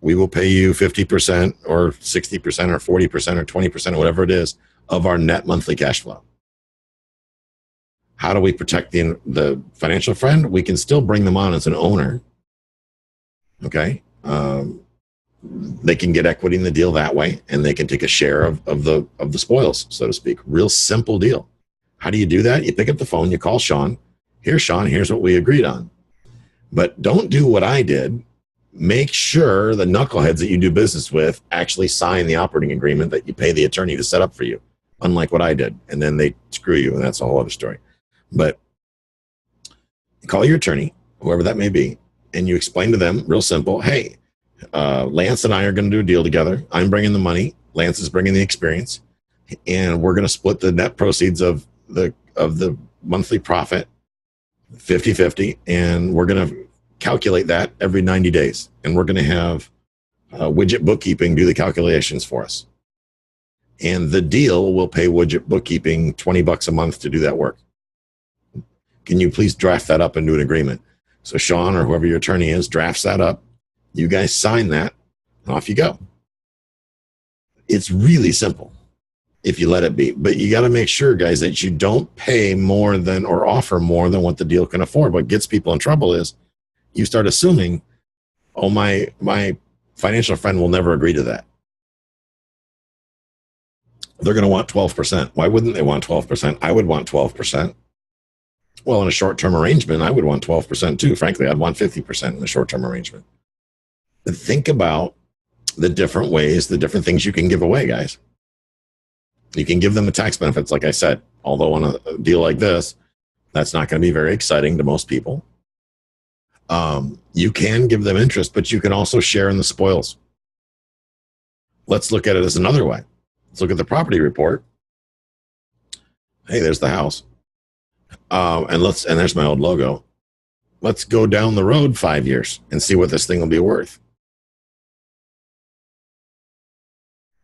we will pay you 50% or 60% or 40% or 20% or whatever it is of our net monthly cash flow. How do we protect the financial friend? We can still bring them on as an owner. Okay. They can get equity in the deal that way, and they can take a share of the spoils, so to speak. Real simple deal. How do you do that? You pick up the phone, you call Sean. Here, Sean, here's what we agreed on. But don't do what I did. Make sure the knuckleheads that you do business with actually sign the operating agreement that you pay the attorney to set up for you, unlike what I did. And then they screw you, and that's a whole other story. But call your attorney, whoever that may be, and you explain to them, real simple, hey, Lance and I are going to do a deal together. I'm bringing the money. Lance is bringing the experience. And we're going to split the net proceeds of the monthly profit 50-50. And we're going to calculate that every 90 days. And we're going to have Widget Bookkeeping do the calculations for us. And the deal will pay Widget Bookkeeping $20 a month to do that work. Can you please draft that up and do an agreement? So Sean, or whoever your attorney is, drafts that up. You guys sign that, and off you go. It's really simple if you let it be. But you got to make sure, guys, that you don't pay more than or offer more than what the deal can afford. What gets people in trouble is you start assuming, oh, my financial friend will never agree to that. They're going to want 12%. Why wouldn't they want 12%? I would want 12%. Well, in a short-term arrangement, I would want 12% too. Frankly, I'd want 50% in a short-term arrangement. But think about the different ways, the different things you can give away, guys. You can give them the tax benefits, like I said, although on a deal like this, that's not going to be very exciting to most people. You can give them interest, but you can also share in the spoils. Let's look at it as another way. Let's look at the property report. Hey, there's the house. And there's my old logo. Let's go down the road 5 years and see what this thing will be worth.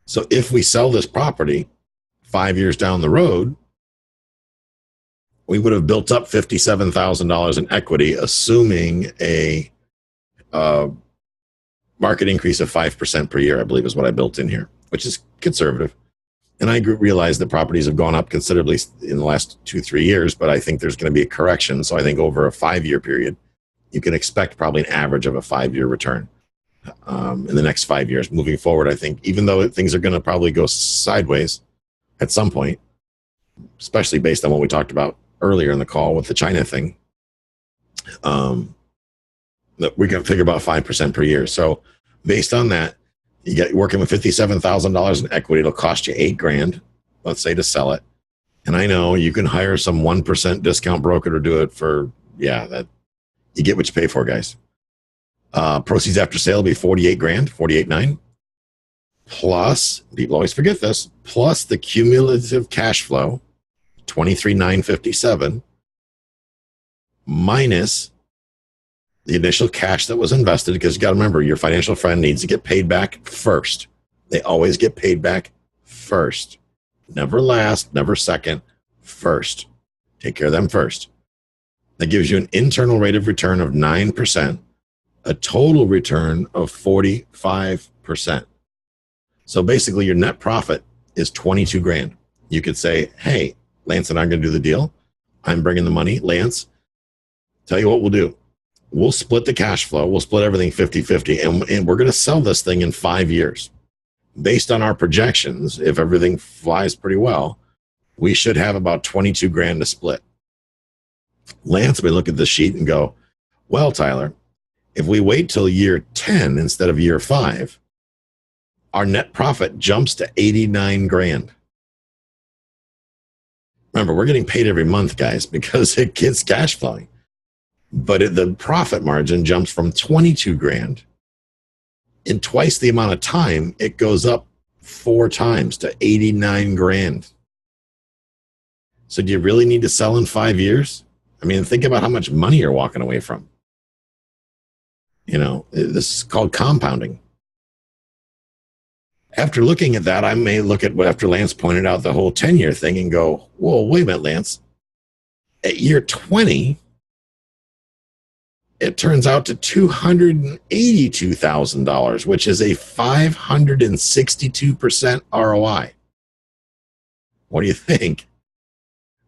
So if we sell this property 5 years down the road, we would have built up $57,000 in equity, assuming a market increase of 5% per year, I believe is what I built in here, which is conservative. And I realize that properties have gone up considerably in the last 2-3 years, but I think there's going to be a correction. So I think over a 5-year period, you can expect probably an average of a 5-year return. in the next 5 years. Moving forward, I think, even though things are going to probably go sideways at some point, especially based on what we talked about earlier in the call with the China thing, that we can figure about 5% per year. So based on that, you get working with $57,000 in equity. It'll cost you $8,000, let's say, to sell it. And I know you can hire some 1% discount broker to do it for, that you get what you pay for, guys. Proceeds after sale will be $48,000, $48,900. Plus, people always forget this, plus the cumulative cash flow, $23,957, minus the initial cash that was invested, because you got to remember, your financial friend needs to get paid back first. They always get paid back first. Never last, never second, first. Take care of them first. That gives you an internal rate of return of 9%, a total return of 45%. So basically your net profit is $22,000. You could say, hey, Lance and I are going to do the deal. I'm bringing the money. Lance, tell you what we'll do. We'll split the cash flow. We'll split everything 50-50, and we're going to sell this thing in 5 years. Based on our projections, if everything flies pretty well, we should have about $22,000 to split. Lance may look at the sheet and go, well, Tyler, if we wait till year 10 instead of year 5, our net profit jumps to $89,000. Remember, we're getting paid every month, guys, because it gets cash flowing. But the profit margin jumps from $22,000. In twice the amount of time, it goes up 4 times to $89,000. So do you really need to sell in 5 years? I mean, think about how much money you're walking away from. This is called compounding. After looking at that, I may look at what, after Lance pointed out the whole 10-year thing, and go, whoa, wait a minute, Lance. At year 20, it turns out to $282,000, which is a 562% ROI. What do you think?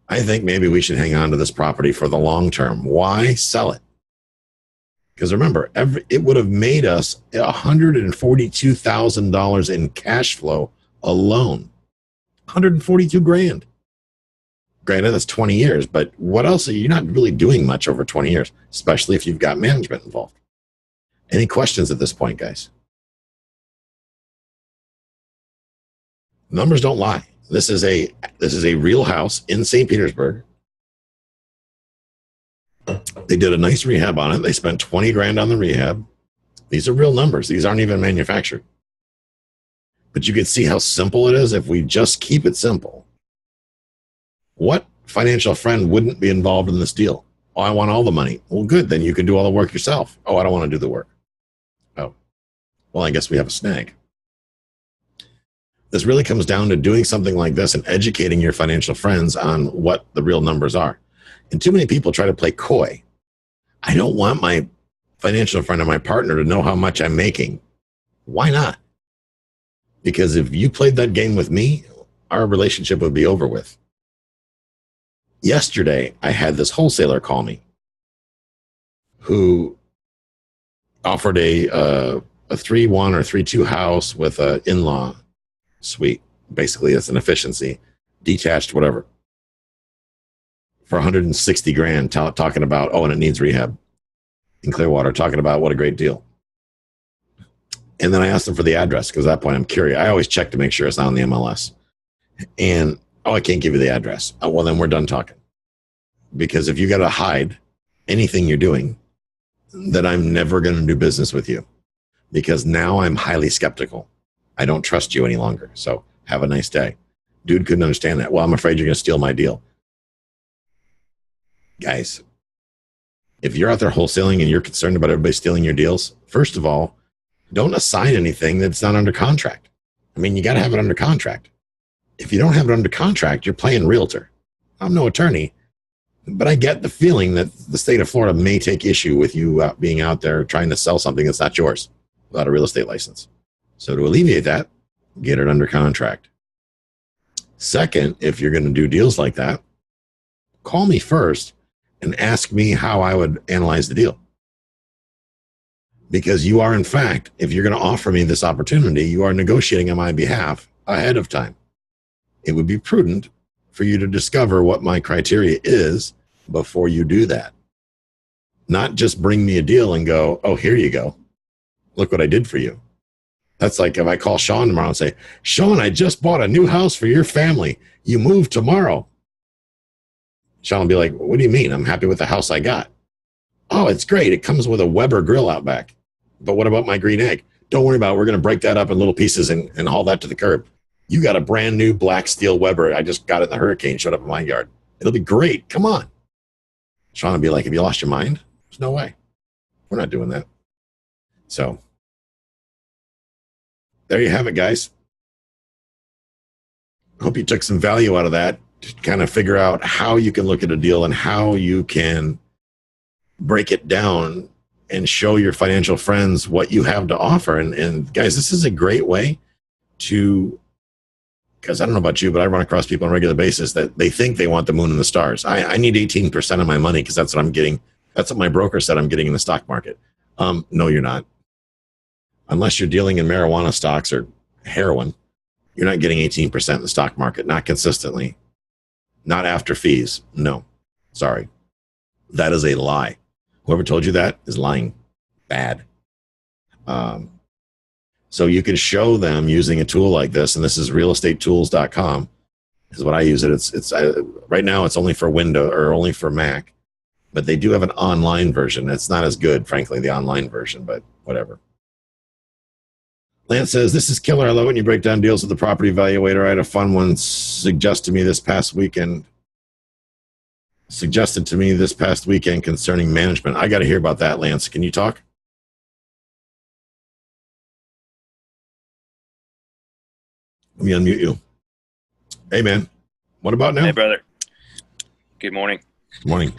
I think maybe we should hang on to this property for the long term. Why sell it? Because remember, it would have made us $142,000 in cash flow alone. $142,000. Granted, that's 20 years, but what else? You're not really doing much over 20 years, especially if you've got management involved. Any questions at this point, guys? Numbers don't lie. This is a real house in St. Petersburg. They did a nice rehab on it. They spent $20,000 on the rehab. These are real numbers. These aren't even manufactured. But you can see how simple it is if we just keep it simple. What financial friend wouldn't be involved in this deal? Oh, I want all the money. Well, good. Then you can do all the work yourself. Oh, I don't want to do the work. Oh, well, I guess we have a snag. This really comes down to doing something like this and educating your financial friends on what the real numbers are. And too many people try to play coy. I don't want my financial friend or my partner to know how much I'm making. Why not? Because if you played that game with me, our relationship would be over with. Yesterday, I had this wholesaler call me who offered a 3-1 or 3-2 house with an in-law suite. Basically, it's an efficiency, detached, whatever, for $160,000, talking about, and it needs rehab in Clearwater, talking about what a great deal. And then I asked them for the address, because at that point I'm curious. I always check to make sure it's not on the MLS. And, I can't give you the address. Oh, well, then we're done talking. Because if you got to hide anything you're doing, then I'm never going to do business with you. Because now I'm highly skeptical. I don't trust you any longer. So have a nice day. Dude couldn't understand that. Well, I'm afraid you're going to steal my deal. Guys, if you're out there wholesaling and you're concerned about everybody stealing your deals, first of all, don't assign anything that's not under contract. I mean, you got to have it under contract. If you don't have it under contract, you're playing realtor. I'm no attorney, but I get the feeling that the state of Florida may take issue with you being out there trying to sell something that's not yours without a real estate license. So to alleviate that, get it under contract. Second, if you're going to do deals like that, call me first and ask me how I would analyze the deal. because you are, in fact, if you're going to offer me this opportunity, you are negotiating on my behalf ahead of time. It would be prudent for you to discover what my criteria is before you do that. Not just bring me a deal and go, oh, here you go. Look what I did for you. That's like if I call Sean tomorrow and say, Sean, I just bought a new house for your family. You move tomorrow. Sean will be like, what do you mean? I'm happy with the house I got. Oh, it's great. It comes with a Weber grill out back. But what about my green egg? Don't worry about it. We're going to break that up in little pieces and haul that to the curb. You got a brand new black steel Weber. I just got it in the hurricane, showed up in my yard. It'll be great. Come on. Sean will be like, have you lost your mind? There's no way. We're not doing that. So there you have it, guys. I hope you took some value out of that to kind of figure out how you can look at a deal and how you can break it down and show your financial friends what you have to offer. And guys, this is a great way to, because I don't know about you, but I run across people on a regular basis that they think they want the moon and the stars. I need 18% of my money because that's what I'm getting. That's what my broker said I'm getting in the stock market. No, you're not. Unless you're dealing in marijuana stocks or heroin, you're not getting 18% in the stock market, not consistently, not after fees. No, sorry. That is a lie. Whoever told you that is lying bad. So you can show them using a tool like this, and this is realestatetools.com is what I use it. It's right now it's only for Windows or only for Mac, but they do have an online version. It's not as good, frankly, the online version, but whatever. Lance says, this is killer. I love when you break down deals with the property evaluator. I had a fun one suggested to me this past weekend concerning management. I got to hear about that, Lance. Can you talk? Let me unmute you. Hey, man. What about now? Hey, brother. Good morning. Good morning.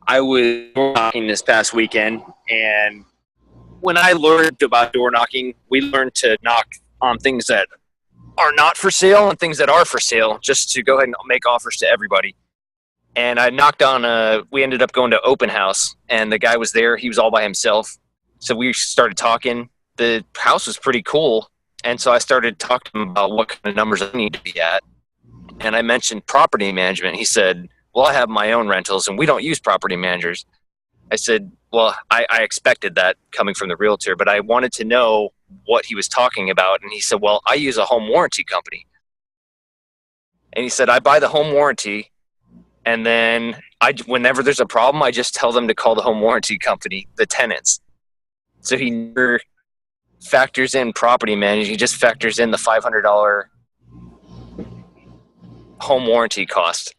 I was door knocking this past weekend, and when I learned about door knocking, we learned to knock on things that are not for sale and things that are for sale, just to go ahead and make offers to everybody. And I knocked on we ended up going to open house, and the guy was there. He was all by himself. So we started talking. The house was pretty cool. And so I started talking to him about what kind of numbers I need to be at. And I mentioned property management. He said, well, I have my own rentals and we don't use property managers. I said, well, I expected that coming from the realtor, but I wanted to know what he was talking about. And he said, well, I use a home warranty company. And he said, I buy the home warranty, and then whenever there's a problem, I just tell them to call the home warranty company, the tenants. So he never factors in property management. He just factors in the $500 home warranty cost.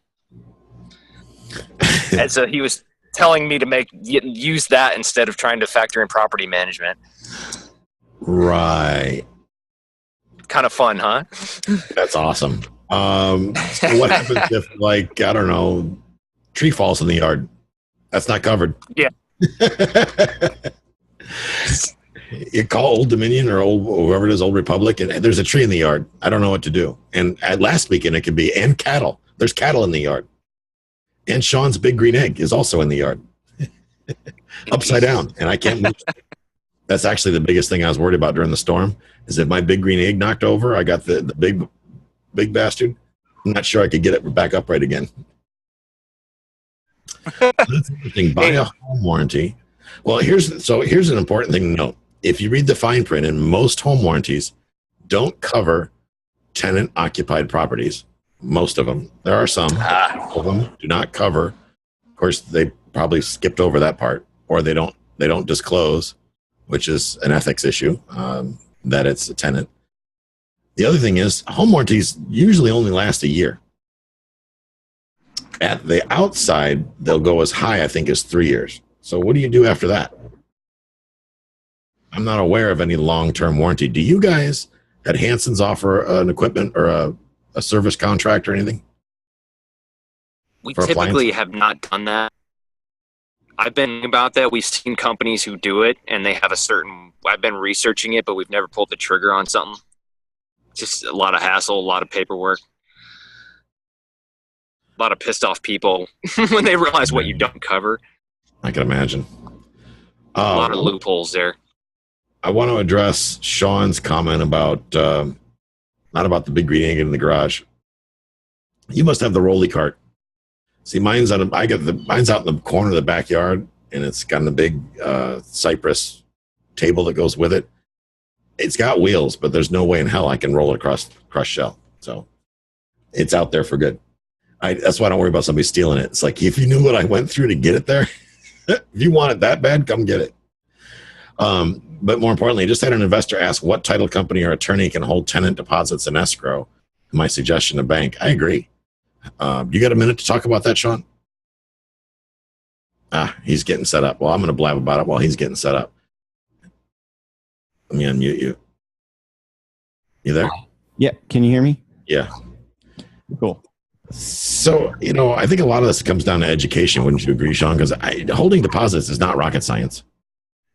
And so he was telling me to use that instead of trying to factor in property management. Right. Kind of fun, huh? That's awesome. So what happens if, like, I don't know, tree falls in the yard? That's not covered. Yeah. You call Old Dominion or whoever it is, Old Republic, and there's a tree in the yard. I don't know what to do. And last weekend it could be, and cattle. There's cattle in the yard. And Sean's big green egg is also in the yard. Upside down. And I can't move. That's actually the biggest thing I was worried about during the storm, is if my big green egg knocked over, I got the big bastard. I'm not sure I could get it back upright again. That's interesting. Buy a home warranty. Well, here's an important thing to note. If you read the fine print, and most home warranties don't cover tenant-occupied properties. Most of them. There are some. Of them do not cover. Of course, they probably skipped over that part, or they don't disclose, which is an ethics issue, that it's a tenant. The other thing is, home warranties usually only last a year. At the outside, they'll go as high, I think, as 3 years. So what do you do after that? I'm not aware of any long-term warranty. Do you guys at Hanson's offer an equipment or a service contract or anything? We typically have not done that. I've been about that. We've seen companies who do it, and they have I've been researching it, but we've never pulled the trigger on something. Just a lot of hassle, a lot of paperwork, a lot of pissed off people when they realize what you don't cover. I can imagine. A lot of loopholes there. I want to address Sean's comment about not about the big green egg in the garage. You must have the rolly cart. See, mine's out in the corner of the backyard, and it's got a big cypress table that goes with it. It's got wheels, but there's no way in hell I can roll it across crushed shell. So it's out there for good. That's why I don't worry about somebody stealing it. It's like, if you knew what I went through to get it there, if you want it that bad, come get it. But more importantly, I just had an investor ask what title company or attorney can hold tenant deposits in escrow. My suggestion, a bank. I agree. You got a minute to talk about that, Sean? He's getting set up. Well, I'm going to blab about it while he's getting set up. Let me unmute you. You there? Yeah. Can you hear me? Yeah. Cool. So, I think a lot of this comes down to education. Wouldn't you agree, Sean? Because holding deposits is not rocket science.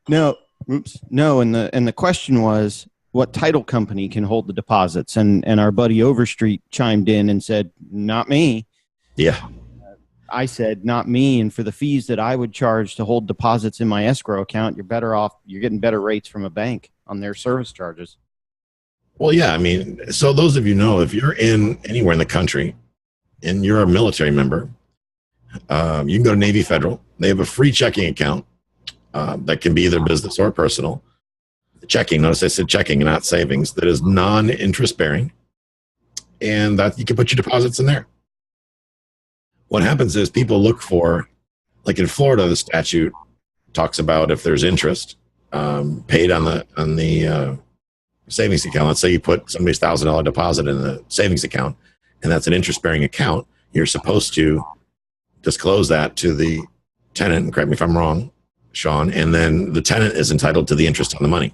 No. Oops. No. And the question was, what title company can hold the deposits? And our buddy Overstreet chimed in and said, not me. Yeah. I said, not me. And for the fees that I would charge to hold deposits in my escrow account, you're better off. You're getting better rates from a bank on their service charges. Well, yeah. I mean, so those of you know, if you're in anywhere in the country and you're a military member, you can go to Navy Federal. They have a free checking account that can be either business or personal. Checking, notice I said checking and not savings, that is non-interest bearing, and that you can put your deposits in there. What happens is people look for, like in Florida, the statute talks about if there's interest paid on the savings account. Let's say you put somebody's $1,000 deposit in the savings account, and that's an interest-bearing account. You're supposed to disclose that to the tenant, and correct me if I'm wrong, Sean, and then the tenant is entitled to the interest on the money.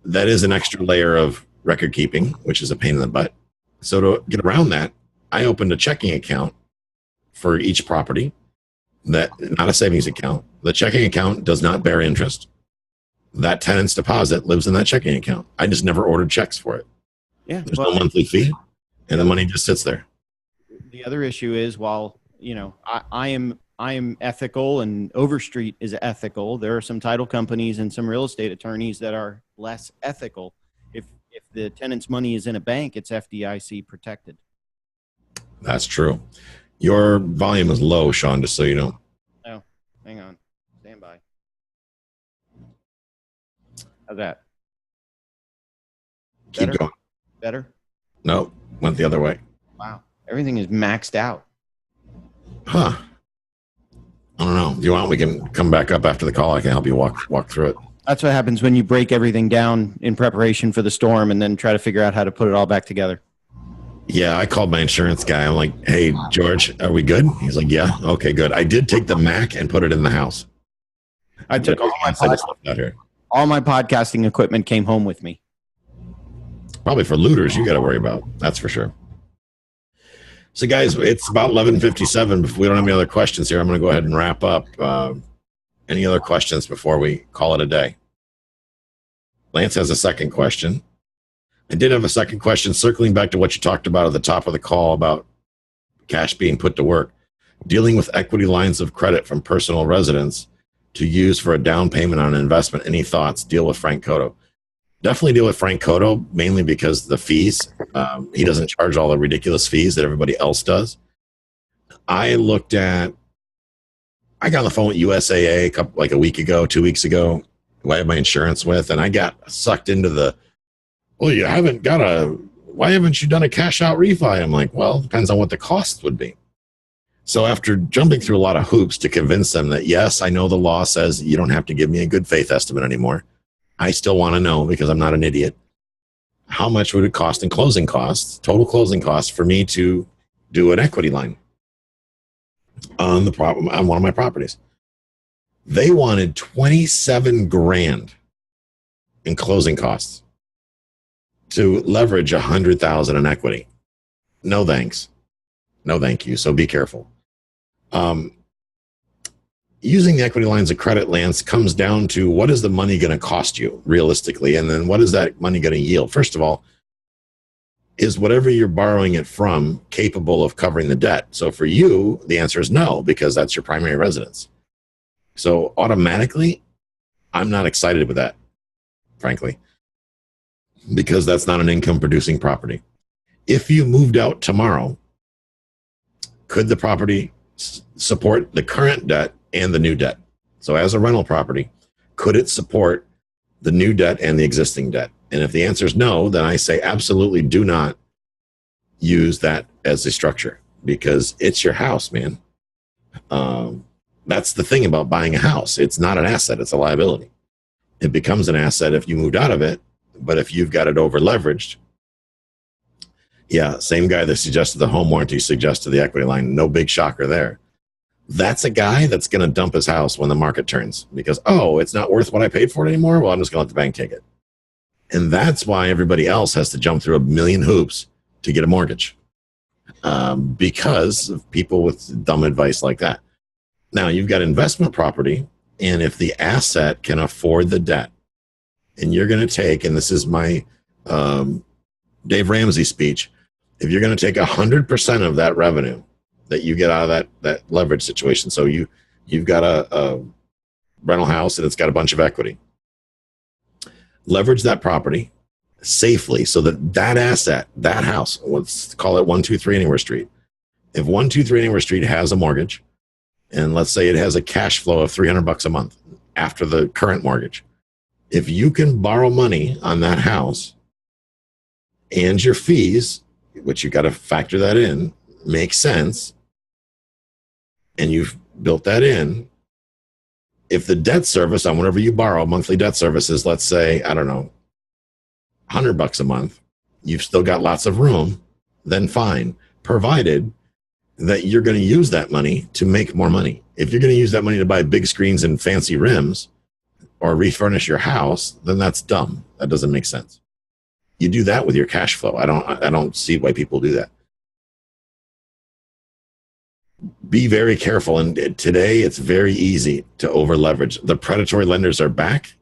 That is an extra layer of record keeping, which is a pain in the butt. So to get around that, I opened a checking account for each property, that not a savings account. The checking account does not bear interest. That tenant's deposit lives in that checking account. I just never ordered checks for it. Yeah. There's no monthly fee, and the money just sits there. The other issue is, while I am ethical and Overstreet is ethical, there are some title companies and some real estate attorneys that are less ethical. If the tenant's money is in a bank, it's FDIC protected. That's true. Your volume is low, Sean, just so you know. Oh, hang on. Stand by. How's that? Keep going. Better? No, went the other way. Wow. Everything is maxed out. Huh. I don't know. If you want, we can come back up after the call. I can help you walk through it. That's what happens when you break everything down in preparation for the storm and then try to figure out how to put it all back together. Yeah, I called my insurance guy. I'm like, hey, George, are we good? He's like, yeah, okay, good. I did take the Mac and put it in the house. I took all my podcasting equipment came home with me. Probably for looters, you got to worry about. That's for sure. So, guys, it's about 11:57. If we don't have any other questions here, I'm going to go ahead and wrap up. Any other questions before we call it a day? Lance has a second question. I did have a second question circling back to what you talked about at the top of the call about cash being put to work. Dealing with equity lines of credit from personal residents to use for a down payment on an investment. Any thoughts? Deal with Frank Cotto. Definitely deal with Frank Cotto, mainly because the fees. He doesn't charge all the ridiculous fees that everybody else does. I got on the phone with USAA a week ago, 2 weeks ago, who I have my insurance with, and I got sucked into why haven't you done a cash out refi? I'm like, well, it depends on what the cost would be. So after jumping through a lot of hoops to convince them that, yes, I know the law says you don't have to give me a good faith estimate anymore, I still want to know, because I'm not an idiot, how much would it cost in closing costs, total closing costs, for me to do an equity line on one of my properties. They wanted $27,000 in closing costs to leverage $100,000 in equity. No thanks. No thank you. So be careful. Using the equity lines of credit, Lance, comes down to what is the money going to cost you realistically, and then what is that money going to yield? First of all, is whatever you're borrowing it from capable of covering the debt? So for you, the answer is no, because that's your primary residence. So automatically, I'm not excited with that, frankly, because that's not an income producing property. If you moved out tomorrow, could the property support the current debt and the new debt? So as a rental property, could it support the new debt and the existing debt? And if the answer is no, then I say absolutely do not use that as a structure, because it's your house, man. That's the thing about buying a house. It's not an asset. It's a liability. It becomes an asset if you moved out of it, but if you've got it over leveraged, yeah, same guy that suggested the home warranty suggested the equity line. No big shocker there. That's a guy that's going to dump his house when the market turns because, oh, it's not worth what I paid for it anymore. Well, I'm just going to let the bank take it. And that's why everybody else has to jump through a million hoops to get a mortgage, because of people with dumb advice like that. Now, you've got investment property, and if the asset can afford the debt, and you're going to take, and this is my Dave Ramsey speech, if you're going to take 100% of that revenue that you get out of that leverage situation, so you've got a rental house and it's got a bunch of equity, leverage that property safely so that asset, that house, let's call it 123 Anywhere Street. If 123 Anywhere Street has a mortgage, and let's say it has a cash flow of $300 a month after the current mortgage, if you can borrow money on that house and your fees, which you got to factor that in, make sense, and you've built that in, if the debt service on whatever you borrow, monthly debt service is, let's say, I don't know, $100 a month, you've still got lots of room, then fine, provided that you're going to use that money to make more money. If you're going to use that money to buy big screens and fancy rims or refurnish your house, then that's dumb. That doesn't make sense. You do that with your cash flow. I don't see why people do that. Be very careful. And today it's very easy to over leverage. The predatory lenders are back.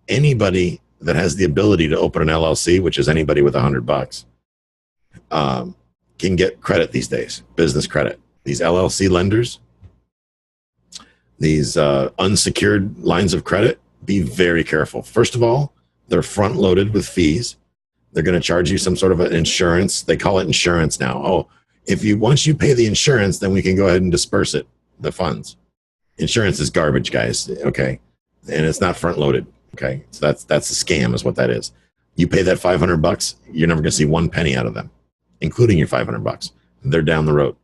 Anybody that has the ability to open an LLC, which is anybody with $100, can get credit these days, business credit. These LLC lenders, these unsecured lines of credit, be very careful. First of all, they're front loaded with fees. They're going to charge you some sort of an insurance. They call it insurance now. Oh, once you pay the insurance, then we can go ahead and disperse it, the funds. Insurance is garbage, guys. Okay. And it's not front loaded. Okay. So that's a scam is what that is. You pay that $500, you're never going to see one penny out of them, including your $500. They're down the road.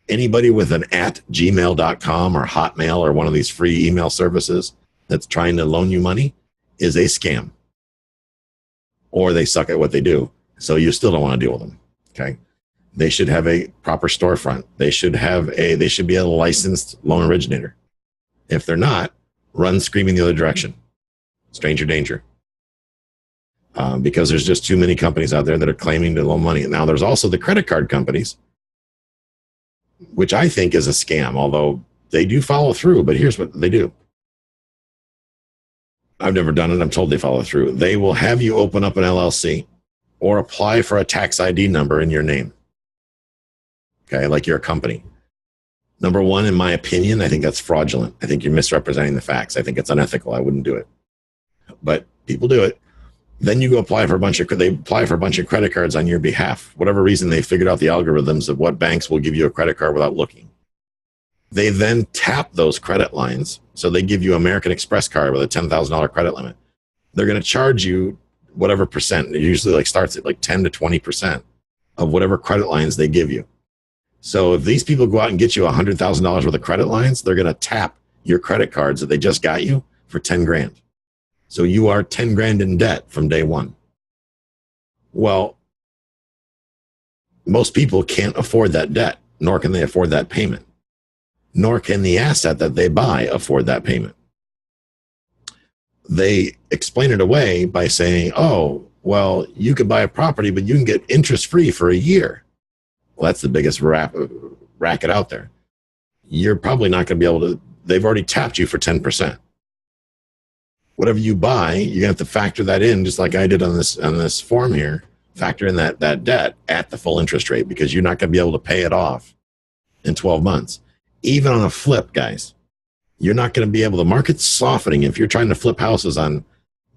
Anybody with an @gmail.com or Hotmail or one of these free email services that's trying to loan you money is a scam. Or they suck at what they do. So you still don't want to deal with them. Okay. They should have a proper storefront. They should be a licensed loan originator. If they're not, run screaming the other direction. Stranger danger. Because there's just too many companies out there that are claiming to loan money. Now there's also the credit card companies, which I think is a scam, although they do follow through, but here's what they do. I've never done it. I'm told they follow through. They will have you open up an LLC or apply for a tax ID number in your name. Okay, like you're a company. Number one, in my opinion, I think that's fraudulent. I think you're misrepresenting the facts. I think it's unethical. I wouldn't do it. But people do it. Then you go apply for a bunch of credit cards on your behalf. Whatever reason, they figured out the algorithms of what banks will give you a credit card without looking. They then tap those credit lines. So they give you American Express card with a $10,000 credit limit. They're going to charge you whatever percent. It usually starts at 10 to 20% of whatever credit lines they give you. So if these people go out and get you $100,000 worth of credit lines, they're going to tap your credit cards that they just got you for 10 grand. So you are 10 grand in debt from day one. Well, most people can't afford that debt, nor can they afford that payment, nor can the asset that they buy afford that payment. They explain it away by saying, oh, well, you could buy a property, but you can get interest free for a year. Well, that's the biggest racket out there. You're probably not going to be able to, they've already tapped you for 10%. Whatever you buy, you're going to have to factor that in, just like I did on this form here, factor in that debt at the full interest rate, because you're not going to be able to pay it off in 12 months. Even on a flip, guys, you're not going to be able, the market's softening. If you're trying to flip houses on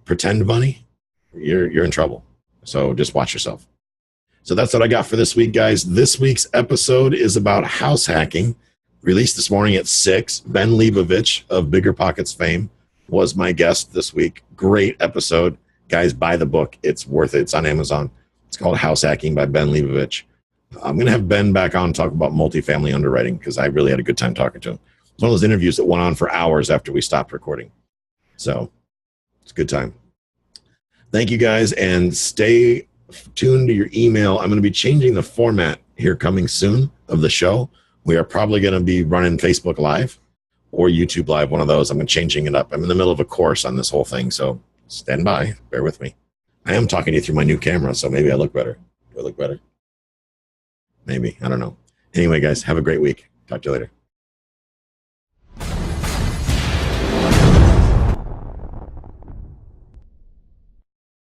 pretend money, you're in trouble. So just watch yourself. So that's what I got for this week, guys. This week's episode is about house hacking, released this morning at 6. Ben Leibovich of Bigger Pockets fame was my guest this week. Great episode. Guys, buy the book. It's worth it. It's on Amazon. It's called House Hacking by Ben Leibovich. I'm going to have Ben back on and talk about multifamily underwriting because I really had a good time talking to him. It's one of those interviews that went on for hours after we stopped recording. So it's a good time. Thank you, guys, and stay tuned to your email. I'm going to be changing the format here coming soon of the show. We are probably going to be running Facebook Live or YouTube Live, one of those. I'm changing it up. I'm in the middle of a course on this whole thing, so stand by. Bear with me. I am talking to you through my new camera, so maybe I look better. Do I look better? Maybe. I don't know. Anyway, guys, have a great week. Talk to you later.